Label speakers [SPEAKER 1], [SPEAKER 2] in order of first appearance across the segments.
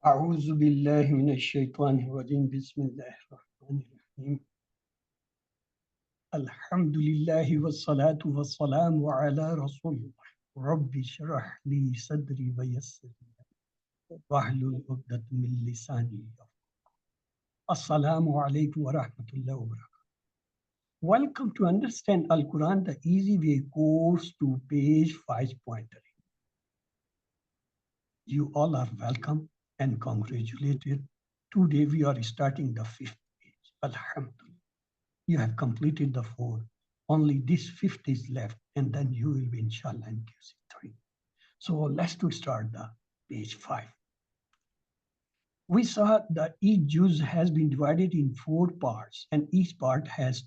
[SPEAKER 1] أعوذ بالله من الشيطان الرجيم بسم الله الرحمن الرحيم الحمد لله والصلاة والسلام على رسول الله رب اشرح لي صدري ويسر لي واحلل عقدة من لساني Assalamu alaikum wa rahmatullahi wa barakatuh. Welcome to Understand Al-Quran the Easy Way course to page 5.3. You all are welcome and congratulated. Today we are starting the 5th page. Alhamdulillah. You have completed the 4. Only this 5th is left and then you will be inshallah in QC3. So let's start the page 5. We saw that each juz has been divided in 4 parts and each part has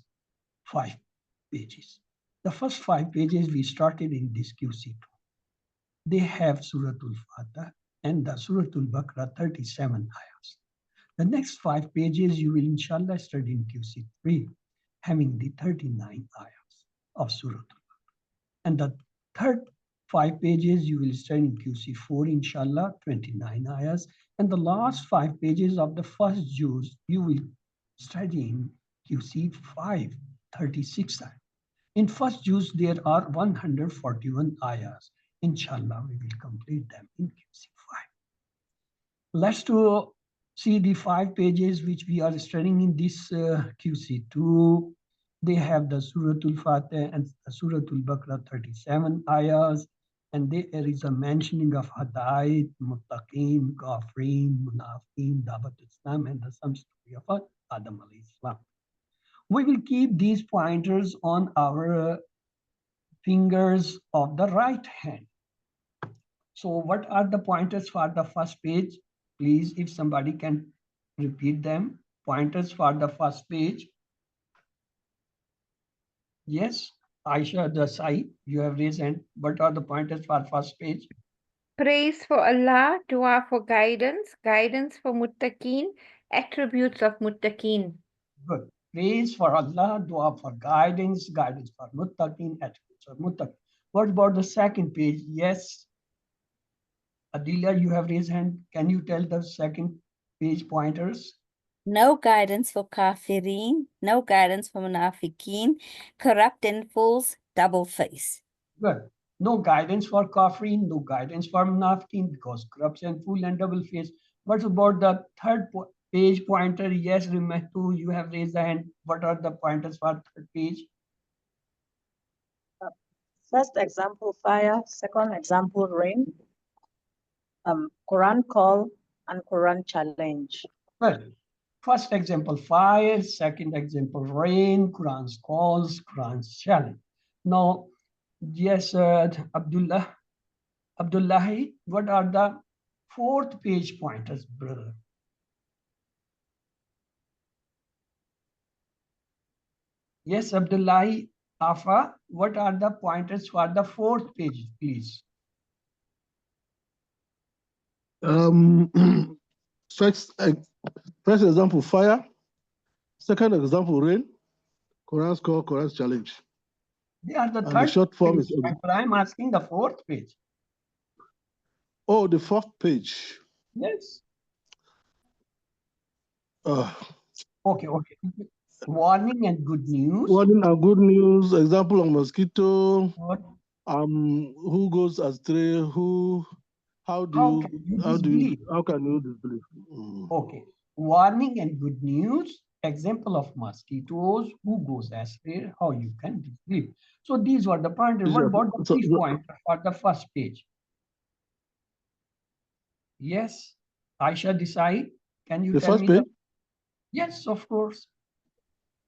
[SPEAKER 1] 5 pages. The first 5 pages we started in this QC2. They have Surah Al-Fatih and the Surah Al-Baqarah 37 ayahs. The next 5 pages you will inshallah study in QC3 having the 39 ayahs of Surah Al-Baqarah. And the third 5 pages you will study in QC4 inshallah 29 ayahs. And the last 5 pages of the first juz you will study in QC5 36 ayahs. In first juz there are 141 ayahs. Inshallah we will complete them in QC5. Let's see the 5 pages which we are studying in this QC2. They have the Surah Al-Fatih and Surah Al-Baqarah 37 ayahs. And there is a mentioning of Hadayat, Muttaqeen, Kafirin, Munafiqeen, Dawat Islam, and some story of Adam alayhi salam. We will keep these pointers on our fingers of the right hand. So what are the pointers for the first page? Please, if somebody can repeat them. Pointers for the first page. Yes, Aisha Dasai, you have raised hand. What are the pointers for first page?
[SPEAKER 2] Praise for Allah, dua for guidance, guidance for muttaqeen, attributes of muttaqeen.
[SPEAKER 1] Good. Praise for Allah, dua for guidance, guidance for muttaqeen, attributes of muttaqeen. What about the second page? Yes. Adila, you have raised hand. Can you tell the second page pointers?
[SPEAKER 3] No guidance for kafirin, no guidance for munafiqeen, corrupt and fools, double face.
[SPEAKER 1] Good. No guidance for kafirin, no guidance for munafiqeen because corrupt and fool and double face. What about the third page pointer? Yes, Rimatu, you have raised the hand. What are the pointers for third page?
[SPEAKER 4] First example, fire. Second example, rain. Quran call and Quran challenge.
[SPEAKER 1] Well, first example, fire. Second example, rain. Quran's calls, Quran's challenge. Now, yes, Abdullahi, what are the fourth page pointers, brother? Yes, Abdullahi, Afa, what are the pointers for the fourth page, please?
[SPEAKER 5] First example, fire. Second example, rain. Quran's call, Quran's challenge.
[SPEAKER 1] They are the
[SPEAKER 5] And
[SPEAKER 1] third
[SPEAKER 5] the short form
[SPEAKER 1] page,
[SPEAKER 5] is.
[SPEAKER 1] but I'm asking the fourth page.
[SPEAKER 5] Oh, the fourth page.
[SPEAKER 1] Yes.
[SPEAKER 5] Okay.
[SPEAKER 1] Warning and good news.
[SPEAKER 5] Warning and good news. Example of mosquito.
[SPEAKER 1] What?
[SPEAKER 5] Who goes astray? How can you disbelieve?
[SPEAKER 1] Okay. Warning and good news. Example of mosquitoes. Who goes astray? How you can disbelieve. So these were the pointers. What about the fifth pointer for the first page? Yes. Aisha Desai, can you tell me?
[SPEAKER 5] Page?
[SPEAKER 1] Yes, of course.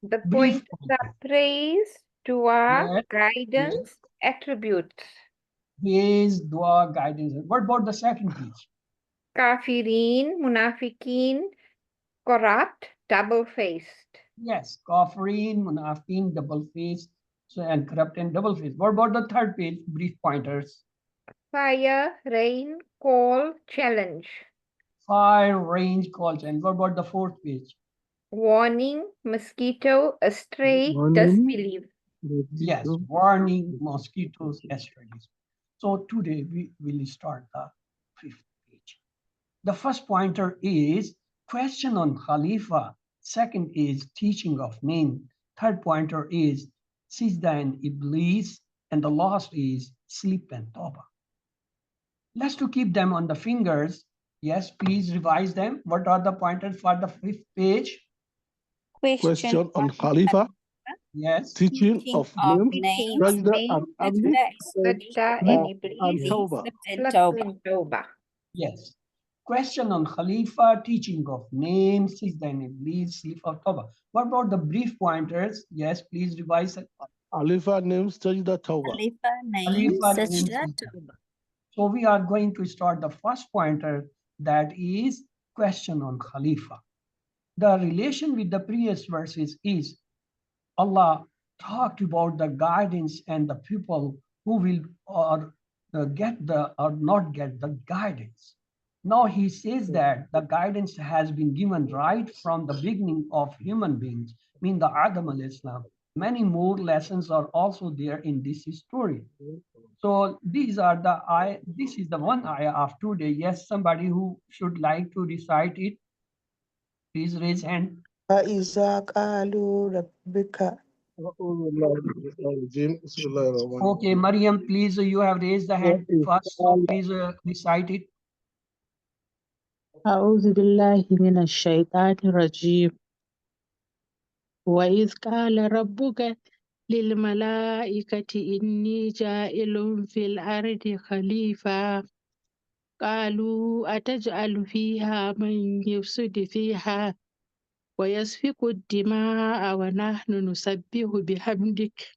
[SPEAKER 2] The pointers are praise, dua, guidance, attributes.
[SPEAKER 1] Praise, dua, guidance. What about the second page?
[SPEAKER 2] Kafirin, munafiqeen, corrupt, double-faced.
[SPEAKER 1] Yes, kafirin, munafiqeen, double-faced, and corrupt and double-faced. What about the third page? Brief pointers.
[SPEAKER 2] Fire, rain, call, challenge.
[SPEAKER 1] Fire, rain, call, challenge. What about the fourth page?
[SPEAKER 2] Warning, mosquito, astray, disbelief.
[SPEAKER 1] Yes, warning, mosquitoes, astray. So today we will start the fifth page. The first pointer is question on Khalifa. Second is teaching of name. Third pointer is Sijda and Iblis. And the last is sleep and Tawbah. Let's to keep them on the fingers. Yes, please revise them. What are the pointers for the 5th page?
[SPEAKER 5] Question on Khalifa.
[SPEAKER 1] Yes.
[SPEAKER 5] Teaching of name.
[SPEAKER 2] Teaching
[SPEAKER 5] Sajda
[SPEAKER 2] of name,
[SPEAKER 5] and Abdi.
[SPEAKER 2] Sajda
[SPEAKER 5] And
[SPEAKER 2] and Iblis,
[SPEAKER 5] Tawbah.
[SPEAKER 3] and
[SPEAKER 2] sleep
[SPEAKER 3] Tawbah.
[SPEAKER 2] and Tawbah.
[SPEAKER 1] Yes. Question on Khalifa, teaching of name, Sijda and Iblis, sleep of Tawbah. What about the brief pointers? Yes, please revise it.
[SPEAKER 5] Khalifa name Sajda Tawbah.
[SPEAKER 3] Khalifa name,
[SPEAKER 1] Khalifa name,
[SPEAKER 3] Sajda,
[SPEAKER 1] Sajda.
[SPEAKER 3] Tawbah.
[SPEAKER 1] So we are going to start the first pointer, that is question on Khalifa. The relation with the previous verses is Allah talked about the guidance and the people who will get the or not get the guidance. Now he says that the guidance has been given right from the beginning of human beings, mean the Adam al-Islam. Many more lessons are also there in this story. So these are the this is the one ayah of today. Yes, somebody who should like to recite it, please raise hand.
[SPEAKER 6] وإذا قالوا ربك
[SPEAKER 1] Okay, Mariam, please, you have raised the hand first, so please recite it.
[SPEAKER 7] أعوذ بالله من الشيطان الرجيم وإذ قال ربك للملائكة إني جائل في الأرض خليفة قالوا أتجعل فيها من يفسد فيها ويسفك الدماء ونحن نسبح بحمدك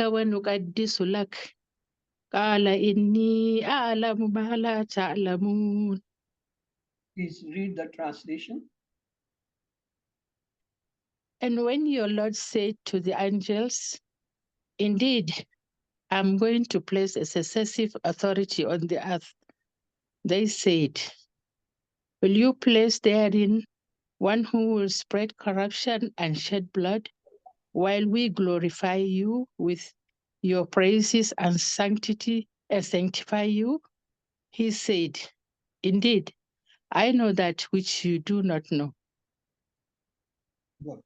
[SPEAKER 7] ونقدس لك قال إني أعلم ما لا تعلمون.
[SPEAKER 1] Please read the translation.
[SPEAKER 7] And when your Lord said to the angels, indeed, I'm going to place a successive authority on the earth, they said, will you place therein one who will spread corruption and shed blood, while we glorify you with your praises and sanctify you? He said, indeed, I know that which you do not know.
[SPEAKER 1] Good.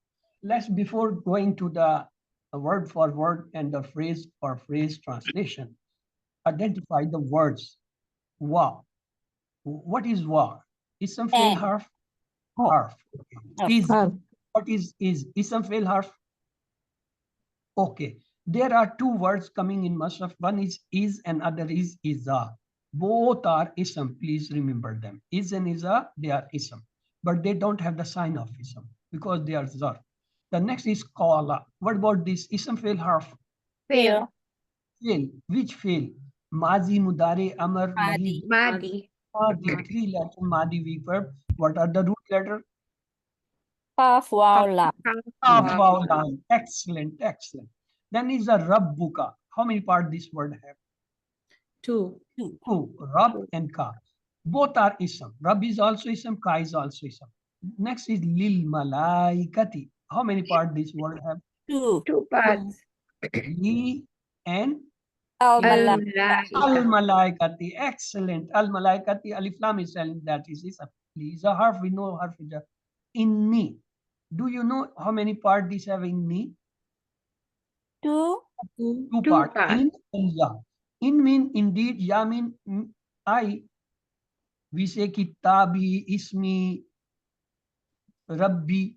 [SPEAKER 1] Let's, before going to the word for word and the phrase for phrase translation, identify the words. Wa. What is wa? Ism fail
[SPEAKER 3] And.
[SPEAKER 1] harf?
[SPEAKER 3] Oh.
[SPEAKER 1] Harf.
[SPEAKER 3] Oh.
[SPEAKER 1] Is.
[SPEAKER 7] Harf.
[SPEAKER 1] What is ism fail harf? Okay. There are two words coming in Masraf. One is and other is iza. Both are ism. Please remember them. Is and iza, they are ism. But they don't have the sign of ism because they are zar. The next is qala. What about this? Ism fail harf?
[SPEAKER 2] Fail.
[SPEAKER 1] Fail. Which fail? Mazi, mudare, amar,
[SPEAKER 3] Madi.
[SPEAKER 2] Madi.
[SPEAKER 1] Madi. 3-letter Madi verb. What are the root letter?
[SPEAKER 3] Kaf, waw, lam.
[SPEAKER 1] Kaf, waw, lam. Excellent, excellent. Then is a rabbuka. How many parts this word have?
[SPEAKER 8] Two.
[SPEAKER 1] Two. Rab and ka. Both are ism. Rab is also ism. Ka is also ism. Next is lil malaikati. How many parts this word have?
[SPEAKER 3] Two.
[SPEAKER 2] Two parts.
[SPEAKER 1] Li and
[SPEAKER 3] Al-Malaika.
[SPEAKER 1] al-malaikati. Excellent. Al-malaikati. Alif lam is telling that is ism. Li is a harf. We know harf is a inni. Do you know how many parts this have inni?
[SPEAKER 3] Two.
[SPEAKER 1] Two parts. In and ya. In mean indeed, ya mean I. We say kitabi, ismi, rabbi.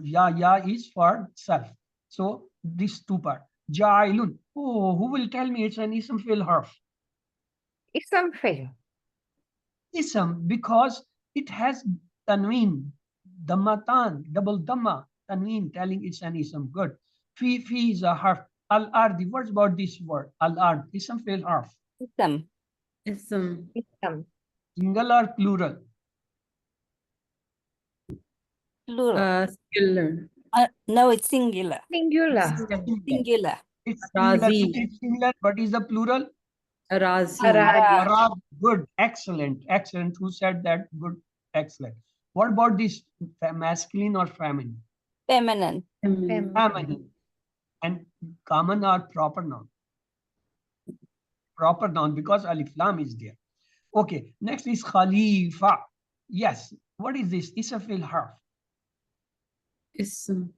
[SPEAKER 1] Ya is for self. So this two part. Ja'ilun. Oh, who will tell me it's an ism fail harf?
[SPEAKER 2] Ism fail.
[SPEAKER 1] Ism, because it has tanween, dammatan, double damma, tanween, telling it's an ism. Good. Fi is a harf. Al-ardi. What's about this word? Al-ard. Ism fail harf.
[SPEAKER 3] Ism.
[SPEAKER 8] Ism.
[SPEAKER 2] Ism.
[SPEAKER 1] Single or plural?
[SPEAKER 3] Plural.
[SPEAKER 8] Singular.
[SPEAKER 3] No, it's singular.
[SPEAKER 2] Singular.
[SPEAKER 3] Singular.
[SPEAKER 1] It's singular.
[SPEAKER 8] Razi.
[SPEAKER 1] It is singular. What is the plural?
[SPEAKER 8] Razi.
[SPEAKER 2] Aradi.
[SPEAKER 1] Arab. Good. Excellent. Excellent. Who said that? Good. Excellent. What about this masculine or feminine?
[SPEAKER 3] Feminine.
[SPEAKER 1] Feminine. And common or proper noun? Proper noun because alif lam is there. Okay, next is Khalifa. Yes, what is this? Isafil harf.
[SPEAKER 8] Ism.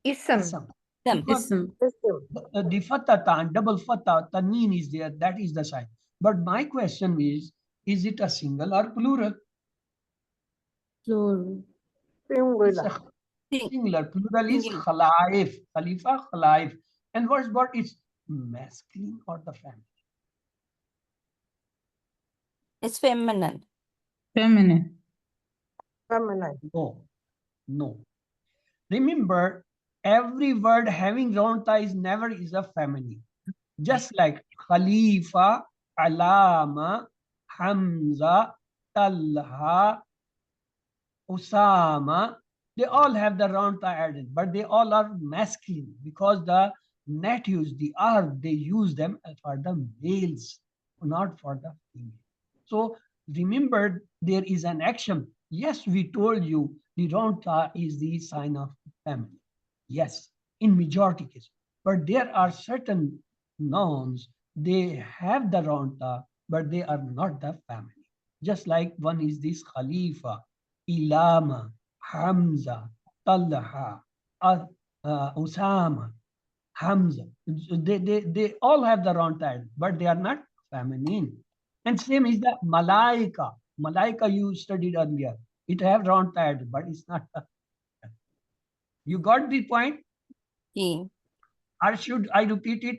[SPEAKER 2] Ism.
[SPEAKER 1] Ism.
[SPEAKER 3] Ism.
[SPEAKER 1] Because
[SPEAKER 8] Ism.
[SPEAKER 1] the fatha, double fatha, taneen is there, that is the sign. But my question is it a single or plural?
[SPEAKER 8] Plural.
[SPEAKER 1] It's a singular. Plural is khalaif. Khalifa, khalaif. And what is masculine or the feminine?
[SPEAKER 3] It's feminine.
[SPEAKER 7] Feminine.
[SPEAKER 4] Feminine.
[SPEAKER 1] No. Remember, every word having round ta is never is a feminine. Just like Khalifa, Alama, Hamza, Talha, Usama, they all have the round ta added, but they all are masculine because the natives, the Arab, they use them for the males, not for the female. So remember, there is an action. Yes, we told you the round ta is the sign of family. Yes, in majority case. But there are certain nouns, they have the round ta, but they are not the family. Just like one is this Khalifa, Ilama, Hamza, Talha, Usama, Hamza. They all have the round ta, but they are not feminine. And same is the Malaika. Malaika you studied earlier. It have round ta, but it's not. You got the point?
[SPEAKER 3] Yeah.
[SPEAKER 1] Or should I repeat it?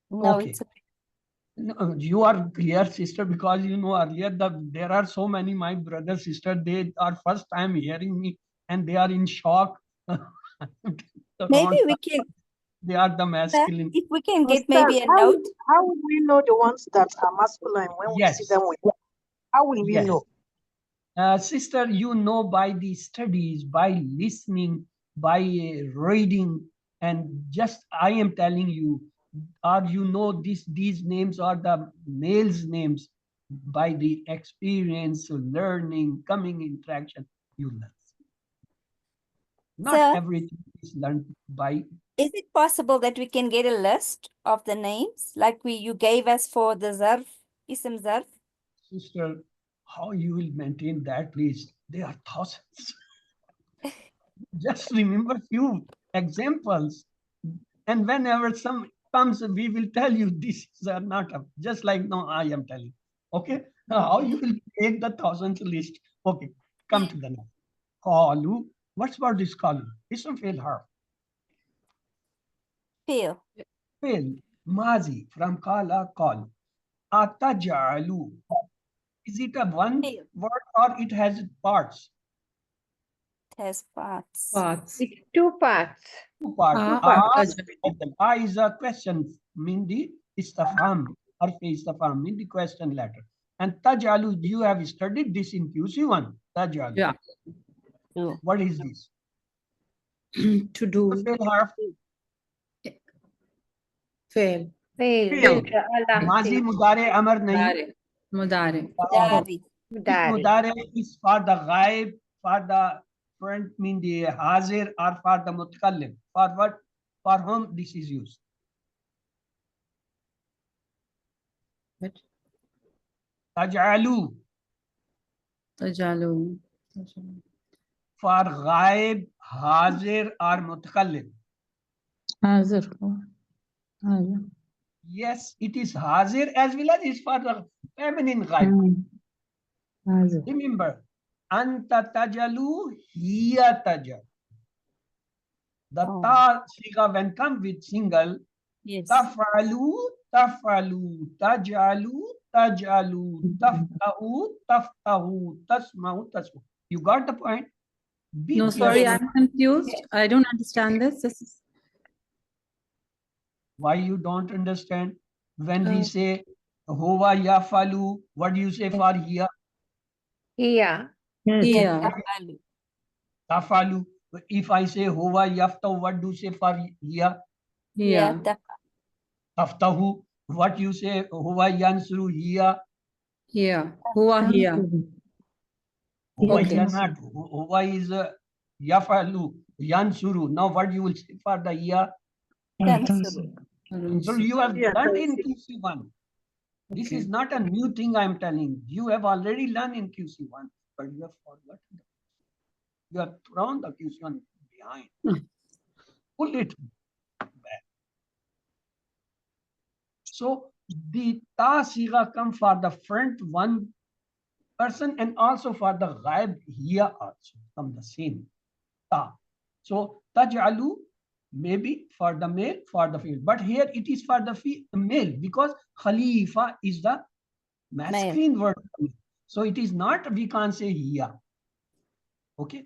[SPEAKER 3] No,
[SPEAKER 1] Okay.
[SPEAKER 3] it's okay.
[SPEAKER 1] No, you are clear, sister, because you know earlier there are so many my brother, sister, they are first time hearing me and they are in shock.
[SPEAKER 3] Maybe we can,
[SPEAKER 1] They are the masculine.
[SPEAKER 3] if we can get
[SPEAKER 4] Sister,
[SPEAKER 3] maybe a note.
[SPEAKER 4] How will we know the ones that are masculine when we see
[SPEAKER 1] Yes.
[SPEAKER 4] them with? How will we
[SPEAKER 1] Yes.
[SPEAKER 4] know?
[SPEAKER 1] Sister, you know by the studies, by listening, by reading, and just I am telling you, or you know these names are the males' names by the experience, learning, coming interaction, you learn. Not
[SPEAKER 3] Sir?
[SPEAKER 1] everything is learned by.
[SPEAKER 3] Is it possible that we can get a list of the names like you gave us for the Zarf, Ism Zarf?
[SPEAKER 1] Sister, how you will maintain that list? There are thousands. Just remember few examples. And whenever some comes, we will tell you this is not a, just like no, I am telling. Okay? Now, how you will take the thousands list? Okay, come to the next. Qalu. What's about this qalu? Ism fail harf.
[SPEAKER 3] Fail.
[SPEAKER 1] Fail. Mazi from qala qal. Atajalu. Is it a one
[SPEAKER 3] Fail.
[SPEAKER 1] word or it has parts?
[SPEAKER 3] It has parts.
[SPEAKER 8] Parts.
[SPEAKER 2] It's two parts.
[SPEAKER 1] Two parts.
[SPEAKER 8] Tajalu.
[SPEAKER 1] Is a question, mean the istifham. Harf istifham, mean the question letter. And tajalu, you have studied this in QC1. Tajalu.
[SPEAKER 8] Yeah.
[SPEAKER 3] True.
[SPEAKER 1] What is this?
[SPEAKER 8] To do.
[SPEAKER 1] Fail harf.
[SPEAKER 8] Fail.
[SPEAKER 2] Fail.
[SPEAKER 1] Fail.
[SPEAKER 2] The Allah
[SPEAKER 1] Mazi
[SPEAKER 2] fail.
[SPEAKER 1] mudare amar nahi.
[SPEAKER 8] Mudare.
[SPEAKER 3] Dari.
[SPEAKER 1] This
[SPEAKER 2] Mudari.
[SPEAKER 1] mudare is for the ghaib, for the front, mean the hazir, or for the mutakallim. For what? For whom this is used?
[SPEAKER 8] What?
[SPEAKER 1] Tajalu.
[SPEAKER 8] Tajalu.
[SPEAKER 1] For ghaib, hazir, or mutakallim.
[SPEAKER 7] Hazir. Hazir.
[SPEAKER 1] Yes, it is hazir as well as is for the feminine ghaib.
[SPEAKER 7] Hazir.
[SPEAKER 1] Remember, anta tajalu, hiya tajal. The ta siga when come with single,
[SPEAKER 3] Yes.
[SPEAKER 1] tafalu, tafalu, tajalu, tajalu, taftahu, taftahu, tasmahu, tasmahu. You got the point? Be
[SPEAKER 8] No, sorry,
[SPEAKER 1] careful.
[SPEAKER 8] I'm confused. I don't understand this. This is
[SPEAKER 1] Why you don't understand? When we say huwa yafalu, what do you say for hiya?
[SPEAKER 2] Here.
[SPEAKER 8] here.
[SPEAKER 3] Tafalu.
[SPEAKER 1] Tafalu. If I say huwa yaftahu, what do you say for hiya?
[SPEAKER 3] Yeah.
[SPEAKER 8] Here.
[SPEAKER 1] Taftahu. What you say huwa yansuru hiya?
[SPEAKER 8] Here. Huwa here.
[SPEAKER 1] Huwa
[SPEAKER 8] Okay.
[SPEAKER 1] hiya not. Huwa is yafalu, yansuru. Now what you will say for the hiya?
[SPEAKER 3] Tansuru.
[SPEAKER 1] So you have
[SPEAKER 4] Yeah,
[SPEAKER 1] learned
[SPEAKER 4] so
[SPEAKER 1] in
[SPEAKER 4] it's-
[SPEAKER 1] QC1. This
[SPEAKER 8] Okay.
[SPEAKER 1] is not a new thing I am telling. You have already learned in QC1, but you have forgotten. You have thrown the QC1 behind. Pull it back. So the ta siga come for the front one person and also for the ghaib here also come the same ta. So taj'alu maybe for the male, for the female, but here it is for the male because khalifa is the masculine word. So it is not, we can't say here. Okay.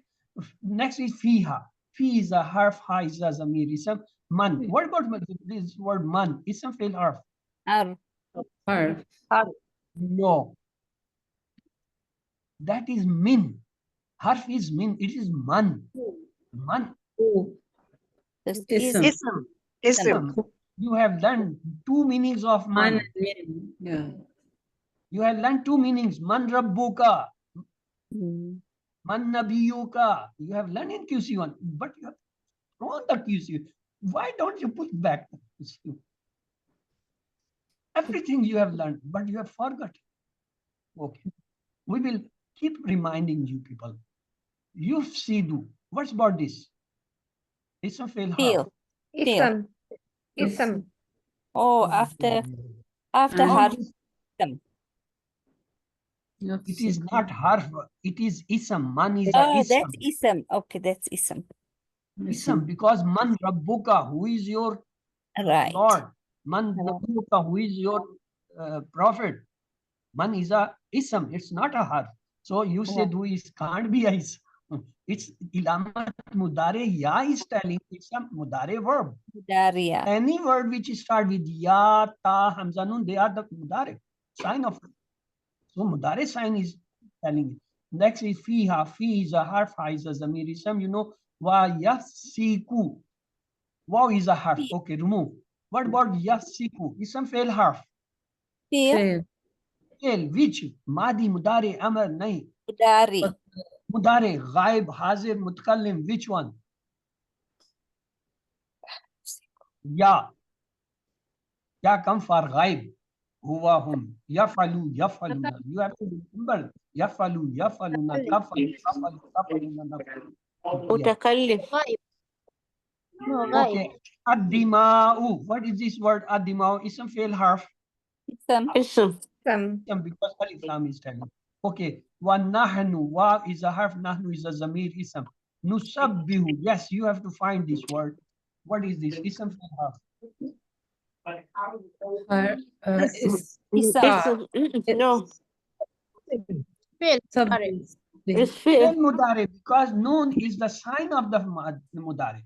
[SPEAKER 1] Next is fiha. Fi is a harf, ha is a zamir ism. Man. What about this word man? Ism fail harf?
[SPEAKER 8] Harf.
[SPEAKER 1] No. That is min. Harf is min. It is man. Man.
[SPEAKER 8] Ism.
[SPEAKER 1] Ism. You have learned two meanings of
[SPEAKER 8] Man
[SPEAKER 1] man.
[SPEAKER 8] and min. Yeah.
[SPEAKER 1] You have learned two meanings. Man rabbuka. Man nabiyuka. You have learned in QC1, but you have thrown the QC. Why don't you put back the QC? Everything you have learned, but you have forgotten. Okay. We will keep reminding you people. You see do. What's about this? Ism fail harf.
[SPEAKER 2] Ism. Ism.
[SPEAKER 3] Oh, after
[SPEAKER 8] And-
[SPEAKER 3] harf.
[SPEAKER 1] It is not harf. It is ism. Man is a
[SPEAKER 3] Oh,
[SPEAKER 1] ism.
[SPEAKER 3] that's ism. Okay, that's ism.
[SPEAKER 1] Ism because man rabbuka, who is your
[SPEAKER 3] Right.
[SPEAKER 1] Lord. Man rabbuka, who is your prophet. Man is a ism. It's not a harf. So you said who is can't be a ism. It's ilamat mudare ya is telling it's a mudare verb.
[SPEAKER 3] Daria.
[SPEAKER 1] Any word which start with ya, ta, hamza, nun, they are the mudare sign of it. So mudare sign is telling it. Next is fiha. Fi is a harf, ha is a zamir ism. You know, wa yasiku. Wow is a harf. Okay, remove. What about yasiku? Ism fail harf.
[SPEAKER 3] Fail.
[SPEAKER 1] Fail which? Madi, mudare, amr, nahi.
[SPEAKER 3] Dari.
[SPEAKER 1] Mudare, ghaib, hazir, mutakallim. Which one? Ya. Ya come for ghaib. Huwa hum. Yafalu, yafaluna. You have to remember. Yafalu, yafaluna. Tafalu, tafalu, tafaluna, nafalu.
[SPEAKER 9] متكلم
[SPEAKER 1] Okay. Addima'u. What is this word addima'u? Ism fail harf.
[SPEAKER 3] Ism.
[SPEAKER 9] اسم
[SPEAKER 2] Ism.
[SPEAKER 1] Because alif lam is telling. Okay. Wa nahnu. Wa is a harf. Nahnu is a zamir ism. Nusabbihu. Yes, you have to find this word. What is this? Ism fail harf.
[SPEAKER 3] Ism.
[SPEAKER 9] اسم no
[SPEAKER 8] Sub-
[SPEAKER 9] it's fail
[SPEAKER 1] Fail mudare because noon is the sign of the mudare.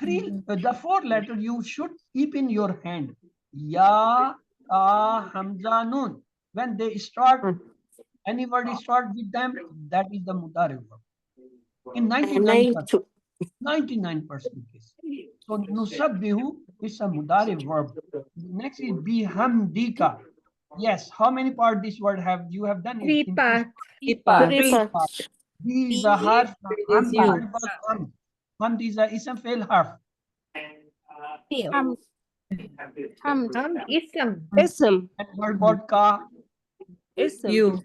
[SPEAKER 1] The four letter you should keep in your hand. Ya, ta, hamza, noon. When they start, any word start with them, that is the mudare verb. In 99% case. So nusabbihu is a mudare verb. Next is bihamdika. Yes, how many parts this word have you have done?
[SPEAKER 2] Three
[SPEAKER 1] In
[SPEAKER 2] parts.
[SPEAKER 9] three
[SPEAKER 1] parts.
[SPEAKER 9] parts
[SPEAKER 1] B is a harf.
[SPEAKER 8] is you.
[SPEAKER 1] Hamd is a ism fail harf.
[SPEAKER 3] Fail.
[SPEAKER 2] Ism.
[SPEAKER 9] اسم
[SPEAKER 1] And word about ka
[SPEAKER 9] اسم
[SPEAKER 8] You.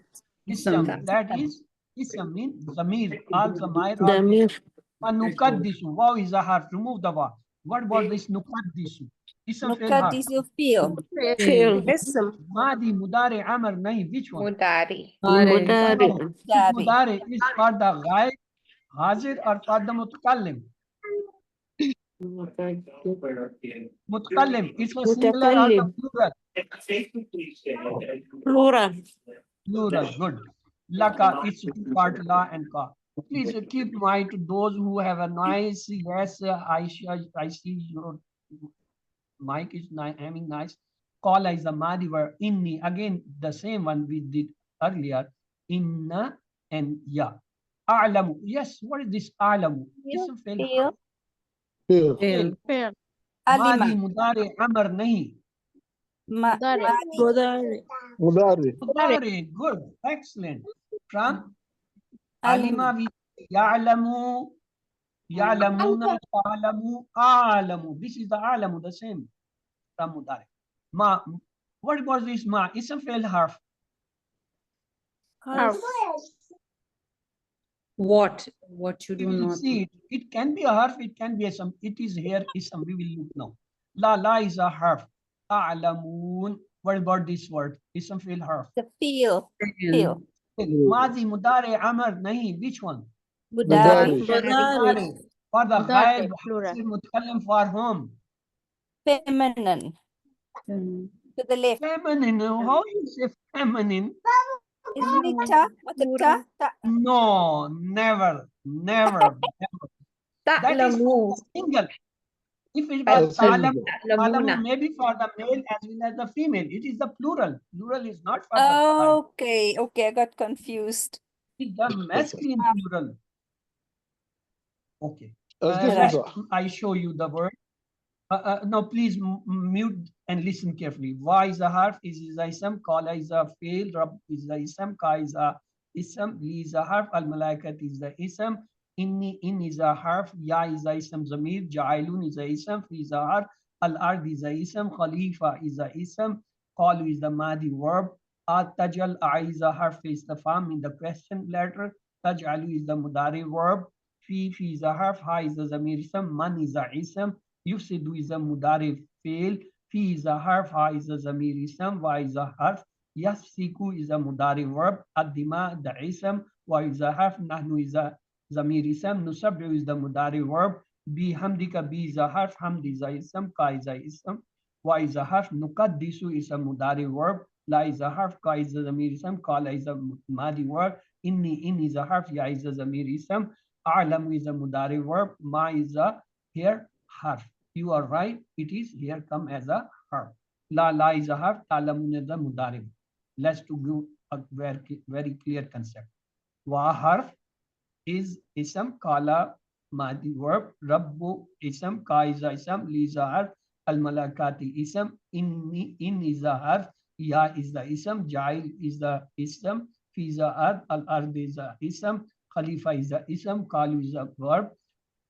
[SPEAKER 1] ism.
[SPEAKER 8] Ism.
[SPEAKER 1] That is ism means zamir. All zamir are
[SPEAKER 9] ضمير
[SPEAKER 1] nukaddisu. Wow is a harf. Remove the wa. What about this nukaddisu? Ism fail harf.
[SPEAKER 3] Nukaddisu fail.
[SPEAKER 9] فعل
[SPEAKER 1] Madi mudare amr nahi. Which one?
[SPEAKER 2] Mudari.
[SPEAKER 9] المضارع
[SPEAKER 1] This mudare is for the ghaib, hazir or for the mutakallim. Mutakallim. It's a singular or the plural.
[SPEAKER 9] plural
[SPEAKER 1] Plural, good. Laka, it's two part la and ka. Please keep mind to those who have a nice, yes, I see your mic is having nice. Qala is the madi word. Inni, again, the same one we did earlier. Inna and ya. A'lamu. Yes, what is this a'lamu? Ism fail.
[SPEAKER 5] Fail.
[SPEAKER 8] Fail.
[SPEAKER 1] Madi
[SPEAKER 3] Alima.
[SPEAKER 1] mudare amr nahi.
[SPEAKER 9] مضارع
[SPEAKER 5] Mudari.
[SPEAKER 1] Mudare, good, excellent. From
[SPEAKER 3] Alima.
[SPEAKER 1] alima we ya'lamu. Ya'lamuna, ta'lamu, a'lamu. This is the a'lamu, the same from mudare. Ma, What about this ma? Ism fail harf.
[SPEAKER 2] Harf.
[SPEAKER 8] What you
[SPEAKER 1] We
[SPEAKER 8] do
[SPEAKER 1] will
[SPEAKER 8] not
[SPEAKER 1] see it. It can be a harf, it can be a sum. It is here, ism. We will look now. La is a harf. A'lamun. What about this word? Ism fail harf.
[SPEAKER 3] The feel.
[SPEAKER 8] feel.
[SPEAKER 1] Madi, mudare, amar, nahi. Which one?
[SPEAKER 3] Mudari.
[SPEAKER 1] Mudare. For the
[SPEAKER 9] Mudari,
[SPEAKER 1] ghaib,
[SPEAKER 9] plural.
[SPEAKER 1] mutakallim for whom?
[SPEAKER 3] Feminine. To the left.
[SPEAKER 1] Feminine. How you say feminine?
[SPEAKER 3] Isn't it ta? What the ta? Ta.
[SPEAKER 1] No, never, never, never. That is for the single. If it was ta'lam, ta'lamu, maybe for the male as well as the female. It is the plural. Plural is not for the ghaib.
[SPEAKER 3] Okay, okay, I got confused.
[SPEAKER 1] It is the masculine plural. Okay. I show you the word. No, please mute and listen carefully. Wa is a harf, is a ism, qala is a fail, rab is a ism, ka is a ism, li is a harf, al malaikat is the ism, inni in is a harf, ya is a ism, zamir, ja'ilun is a ism, fi is a harf, al ard is a ism, khalifa is a ism, qalu is the madi verb, at tajal a is a harf, is the form in the question letter, taj'alu is the mudari verb, fi is a harf, ha is the zamir ism, man is a ism, Yufsidu is a mudari fail, fi is a harf, ha is a zamir ism, wa is a harf, yasfiku is a mudari verb, addima the ism, wa is a harf, nahnu is a zamir ism, nusabru is the mudari verb, bi hamdika bi is a harf, hamd is a ism, ka is a ism, wa is a harf, nukaddisu is a mudari verb, la is a harf, ka is a zamir ism, kala is a madi verb, inni in is a harf, ya is a zamir ism, a'lamu is a mudari verb, ma is a here harf. You are right. It is here come as a harf. La is a harf. Ta'lamun is a mudari. Let's to give a very clear concept. Wa harf is ism, kala madi verb, rabbu ism, ka is a ism, li is a harf, al malakati ism, in is a harf, ya is the ism, jail is the ism, fi is a al ard is a ism, khalifa is the ism, kalu is a verb,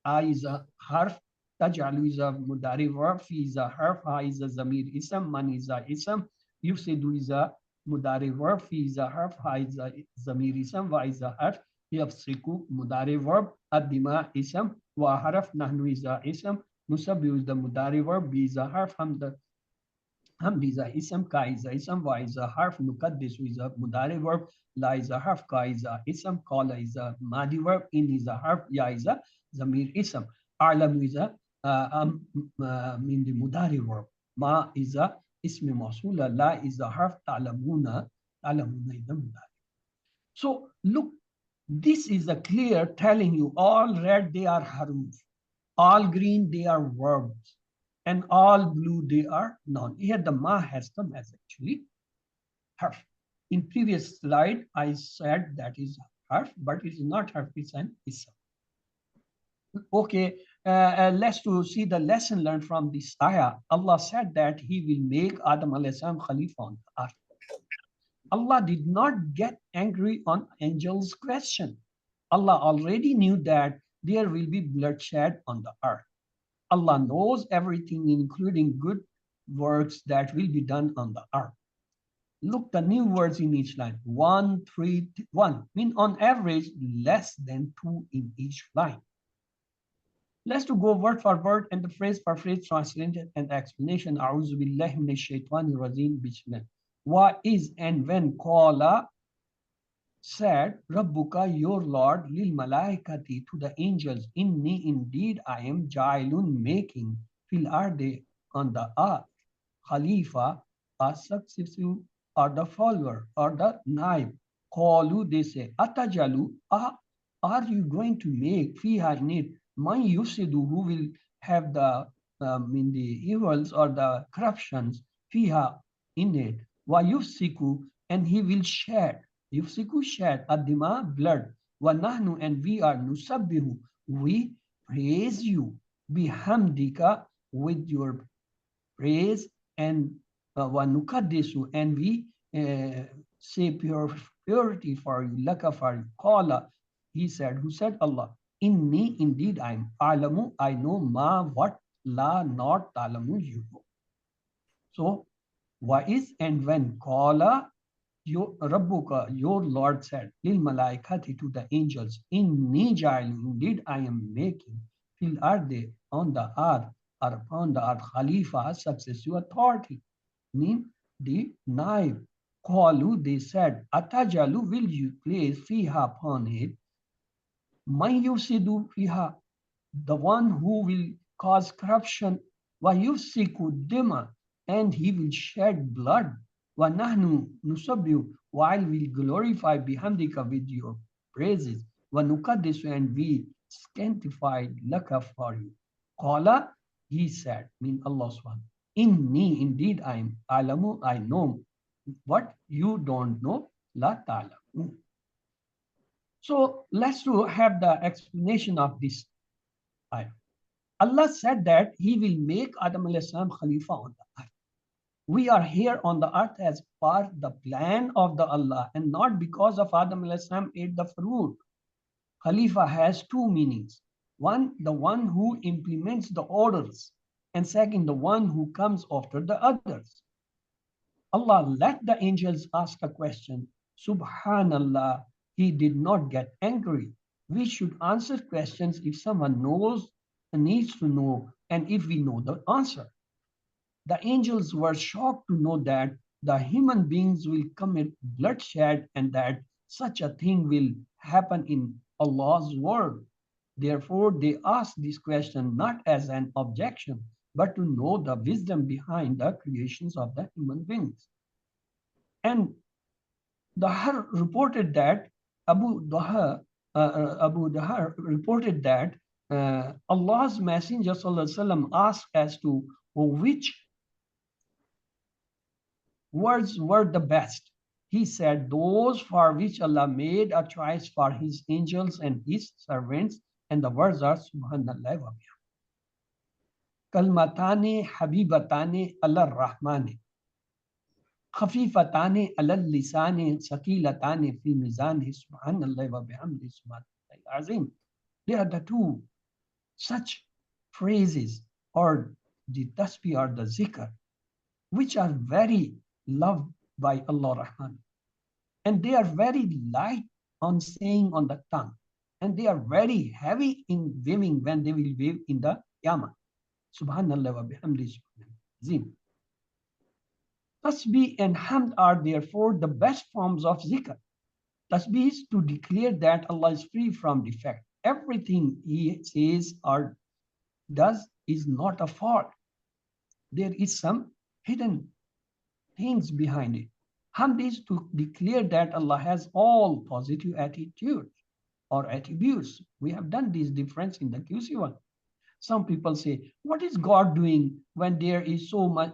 [SPEAKER 1] I is a harf, taj'alu is a mudari verb, fi is a harf, ha is a zamir ism, man is a ism, yufsidu is a mudari verb, fi is a harf, ha is a zamir ism, wa is a harf, yafsiku mudari verb, addima ism, wa harf, nahnu is a ism, nusabbihu is the mudari verb, bi is a harf, hamd is a ism, ka is a ism, wa is a harf, nukaddisu is a mudari verb, la is a harf, ka is a ism, qala is a madi verb, in is a harf, ya is a zamir ism, a'lamu is a min the mudari verb, ma is a ism mawsula, la is a harf, ta'lamuna is the mudari. So look, this is a clear telling you all red they are haruf, all green they are verbs, and all blue they are noun. Here the ma has come as actually harf. In previous slide I said that is harf, but it is not harf, it's an ism. Okay, let's to see the lesson learned from this ayah. Allah said that he will make Adam alayhi salam Khalifa on the earth. Allah did not get angry on angels' question. Allah already knew that there will be bloodshed on the earth. Allah knows everything, including good works that will be done on the earth. Look, the new words in each line. 1, 3, 1. Mean on average, less than 2 in each line. Let's to go word for word and the phrase for phrase translated and explanation. A'udhu billahi minash shaitanir rajim. Bismillah. What is and when qala said Rabbuka, your Lord, lil malaikati, to the angels, inni, indeed I am jailun, making fil arde, on the earth, khalifa, a successive, or the follower, or the naib. Qalu, they say, atajalu, are you going to make fiha in it man yusidu, who will have the in the evils or the corruptions, fiha in it, wa yufsiku, and he will shed. Yufsiku shed, adima blood, wa nahnu, and we are nusabbihu, we praise you, bihamdika, with your praise, and wa nukaddisu, and we say purity for you, laka for you. Qala, he said, who said? Allah, inni, indeed I am, alamu, I know, ma, what, la, not, talamu, you know. So Wa'is, and when Qala, your Rabbuka, your Lord said, Lil Malaikati, to the angels, Inni ja'ilun, indeed I am making, fil arde, on the earth, or upon the earth, Khalifa, successive authority, mean the naib. Qalu, they said, Atajalu, will you place fiha upon it, man yusidu fiha, the one who will cause corruption, wa yufsiku dima, and he will shed blood, wa nahnu nusabbihu, while we glorify bihamdika with your praises, wa nukaddisu, and we sanctified laka for you. Qala, he said, mean Allah subhanahu, inni, indeed I am, alamu, I know, what you don't know, la ta'lamu. So let's have the explanation of this ayah. Allah said that He will make Adam alayhi salam Khalifa on the earth. We are here on the earth as part the plan of the Allah, and not because of Adam alayhi salam ate the fruit. Khalifa has two meanings. One, the one who implements the orders, and second, the one who comes after the others. Allah let the angels ask a question. Subhanallah, He did not get angry. We should answer questions if someone knows and needs to know, and if we know the answer. The angels were shocked to know that the human beings will commit bloodshed and that such a thing will happen in Allah's world. Therefore, they asked this question not as an objection, but to know the wisdom behind the creations of the human beings. And Dahar reported that Abu Dahar reported that Allah's Messenger ﷺ asked as to which words were the best. He said, those for which Allah made a choice for His angels and His servants, and the words are Subhanallah wa bihamdihi. Kalmatani habibatani ala rahmani. خفيفتان على اللسان ثقيلتان في ميزان سبحان الله وبحمده سبحان الله العظيم. They are the two such phrases, or the tasbih or the zikr, which are very loved by Allah Rahman, and they are very light on saying on the tongue, and they are very heavy in waving when they will wave in the Qiyamah. Subhanallah wa bihamdihi subhanallah azim. Tasbih and hamd are therefore the best forms of zikr. Tasbih is to declare that Allah is free from defect. Everything He says or does is not a fault. There is some hidden things behind it. Hamd is to declare that Allah has all positive attitudes or attributes. We have done this difference in the QC1. Some people say, what is God doing when there is so much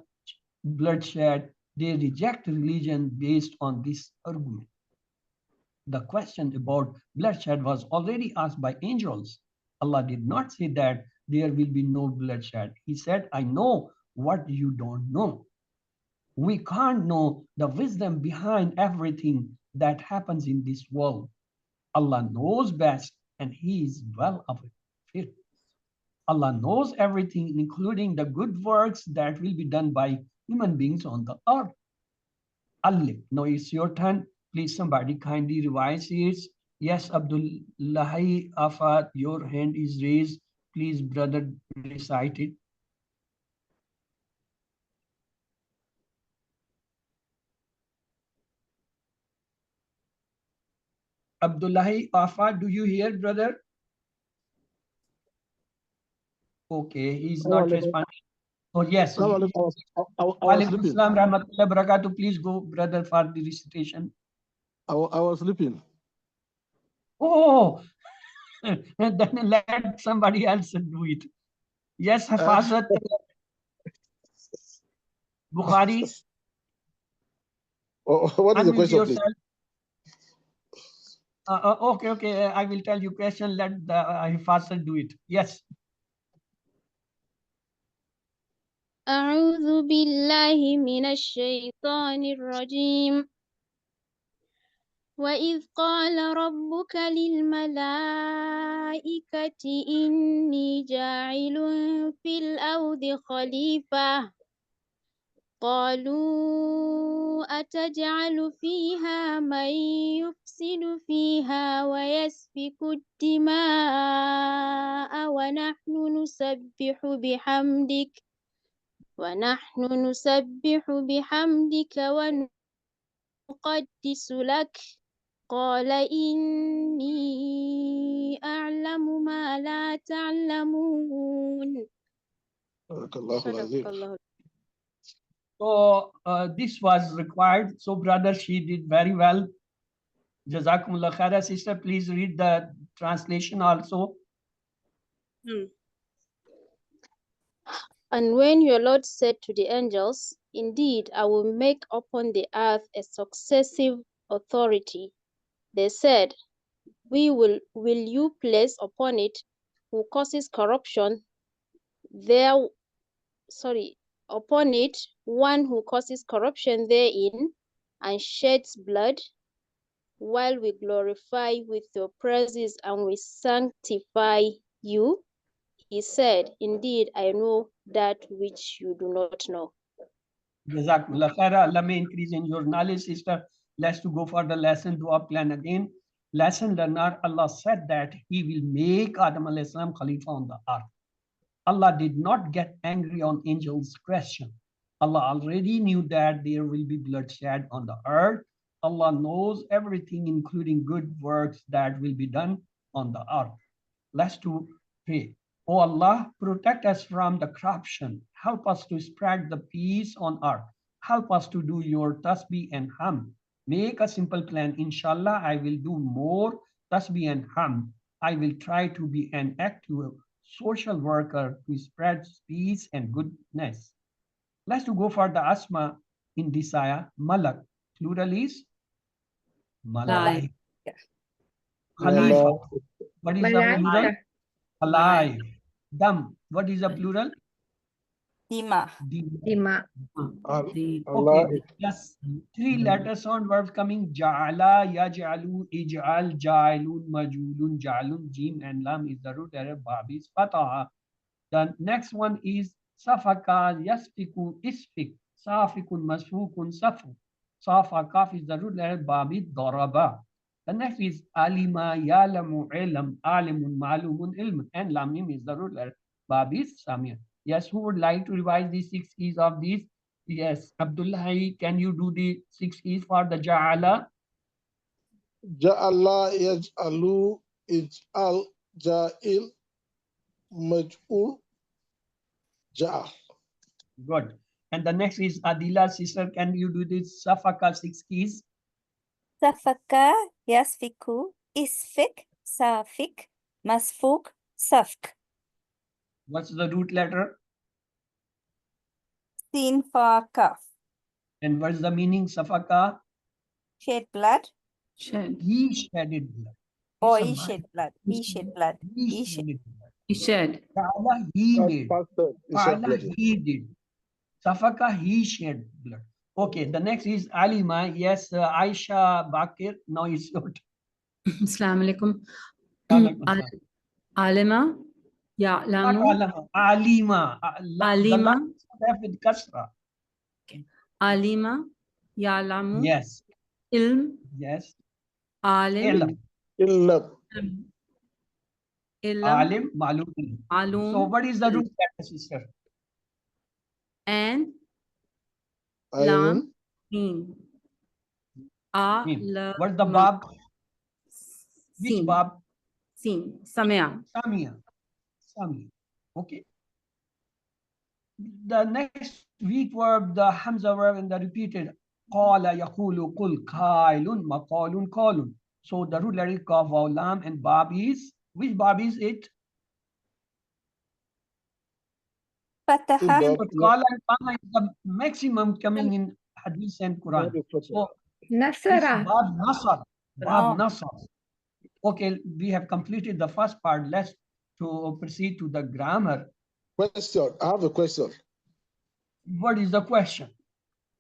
[SPEAKER 1] bloodshed? They reject religion based on this argument. The question about bloodshed was already asked by angels. Allah did not say that there will be no bloodshed. He said, I know what you don't know. We can't know the wisdom behind everything that happens in this world. Allah knows best, and He is well aware of it. Allah knows everything, including the good works that will be done by human beings on the earth. Alif. Now it's your turn. Please, somebody kindly revise it. Yes, Abdullahi Afat, your hand is raised. Please, brother, recite it. Abdullahi Afat, do you hear, brother? Okay, he's not responding. Oh, yes.
[SPEAKER 5] I was sleeping.
[SPEAKER 1] Assalam rahmatullahi barakatuh. Please go, brother, for the recitation.
[SPEAKER 5] I was sleeping.
[SPEAKER 1] Oh, and then let somebody else do it. Yes, Hafazat Bukhari.
[SPEAKER 5] What is the question, please?
[SPEAKER 1] Okay. I will tell you question. Let the Hafazat do it. Yes.
[SPEAKER 9] أعوذ بالله من الشيطان الرجيم وإذ قال ربك للملائكة إني جاعل في الأرض خليفة قالوا أتجعل فيها من يفسد فيها ويسفك الدماء ونحن نسبح بحمدك ونقدس لك قال إني أعلم ما لا تعلمون
[SPEAKER 5] بارك الله
[SPEAKER 9] صدق
[SPEAKER 5] العظيم.
[SPEAKER 9] الله.
[SPEAKER 1] So this was required. So brother, she did very well. Jazakumullah khaira. Sister, please read the translation also.
[SPEAKER 9] And when your Lord said to the angels, indeed, I will make upon the earth a successive authority, they said, will you place upon it who causes corruption upon it one who causes corruption therein and sheds blood, while we glorify with your praises and we sanctify you? He said, indeed, I know that which you do not know.
[SPEAKER 1] Jazakumullah khaira. Allah may increase in your knowledge, sister. Let's to go for the lesson dua plan again. Lesson learner, Allah said that He will make Adam alayhi salam Khalifa on the earth. Allah did not get angry on angels' question. Allah already knew that there will be bloodshed on the earth. Allah knows everything, including good works that will be done on the earth. Let's to pray. Oh Allah, protect us from the corruption. Help us to spread the peace on earth. Help us to do your tasbih and ham. Make a simple plan. Inshallah, I will do more tasbih and ham. I will try to be an active social worker to spread peace and goodness. Let's to go for the asma in this ayah. Malak, plural is Malaik. Khalifa, what is the plural?
[SPEAKER 2] Malaika.
[SPEAKER 1] Alive. Dam, what is the plural?
[SPEAKER 3] Dima.
[SPEAKER 2] Dima.
[SPEAKER 1] Okay, yes, three letter sound verbs coming. Ja'ala, yaj'alu, ij'al, ja'ilun, majulun, ja'alun, jim and lam is the root Arab babis fataha. The next one is safaka, yasfiku, isfik, safikun, masfukun, safu. Safa kaf is the root Arab babit daraba. The next is alima, yalamu, ilm, alimun, malumun, ilm, and lamim is the root Arab babis samir. Yes, who would like to revise the 6 keys of these? Yes, Abdullah, can you do the 6 keys for the Ja'ala?
[SPEAKER 5] Ja'ala, yaj'alu, ij'al, ja'il, maj'ul, ja'a.
[SPEAKER 1] Good. And the next is Adila, sister, can you do this Safaka 6 keys?
[SPEAKER 3] Safaka, yasfiku, isfik, safik, masfuk, safk.
[SPEAKER 1] What's the root letter?
[SPEAKER 3] Sin fa kaf.
[SPEAKER 1] And what's the meaning Safaka?
[SPEAKER 3] Shed blood.
[SPEAKER 8] Shed.
[SPEAKER 1] He shedded blood.
[SPEAKER 3] Or
[SPEAKER 1] It's a
[SPEAKER 3] he
[SPEAKER 1] man.
[SPEAKER 3] shed blood. He shed blood.
[SPEAKER 1] He shedded blood.
[SPEAKER 8] He shed.
[SPEAKER 1] Ja'ala, he made. Fa'ala,
[SPEAKER 5] blood.
[SPEAKER 1] he did. Safaka, he shed blood. Okay, the next is Alima. Yes, Aisha Bakir. Now it's your turn.
[SPEAKER 8] Assalamu alaikum.
[SPEAKER 1] Walaikum salam.
[SPEAKER 8] Alima,
[SPEAKER 1] Not
[SPEAKER 8] ya'lamu,
[SPEAKER 1] Alama, Alima. The
[SPEAKER 8] Alima.
[SPEAKER 1] lam is left with kasra.
[SPEAKER 8] alima, ya'lamu,
[SPEAKER 1] Yes,
[SPEAKER 8] ilm,
[SPEAKER 1] yes.
[SPEAKER 8] alim,
[SPEAKER 1] Ilm.
[SPEAKER 8] ilm,
[SPEAKER 1] Alim, malum.
[SPEAKER 8] malum,
[SPEAKER 1] So what is the root letter, sister?
[SPEAKER 8] and
[SPEAKER 5] Ayun,
[SPEAKER 8] lam, mim.
[SPEAKER 1] Mim. What's the bab? Which
[SPEAKER 8] Sin.
[SPEAKER 1] bab?
[SPEAKER 8] Sin. Samia.
[SPEAKER 1] Samia. Samia. Okay. The next weak verb, the Hamza verb and the repeated qala, yaqulu, qul, qailun, maqalun, qalun. So the root letter is kaf, waw, lam, and bab is, which bab is it?
[SPEAKER 3] Fataha.
[SPEAKER 5] Bab.
[SPEAKER 1] But qala and qama is the maximum coming in Hadith and Quran. So this
[SPEAKER 2] Nasara.
[SPEAKER 1] bab nasar. Bab
[SPEAKER 3] No.
[SPEAKER 1] nasar. Okay, we have completed the first part. Let's to proceed to the grammar.
[SPEAKER 5] Question. I have a question.
[SPEAKER 1] What is the question?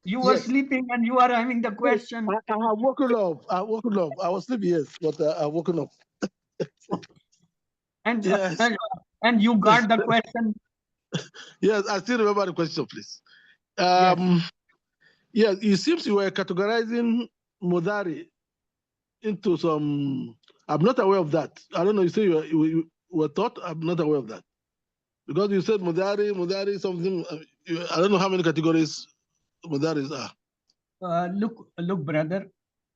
[SPEAKER 1] You were
[SPEAKER 5] Yes.
[SPEAKER 1] sleeping and you are having the question.
[SPEAKER 5] I have woken up. I woken up. I was sleeping, yes, but I've woken up.
[SPEAKER 1] And,
[SPEAKER 5] Yes.
[SPEAKER 1] and you got the question.
[SPEAKER 5] Yes, I still remember the question, please.
[SPEAKER 1] Yes.
[SPEAKER 5] Yes, it seems you were categorizing Mudari into some. I'm not aware of that. I don't know. You say you were taught. I'm not aware of that because you said Mudari something. I don't know how many categories Mudaris are.
[SPEAKER 1] Look, brother.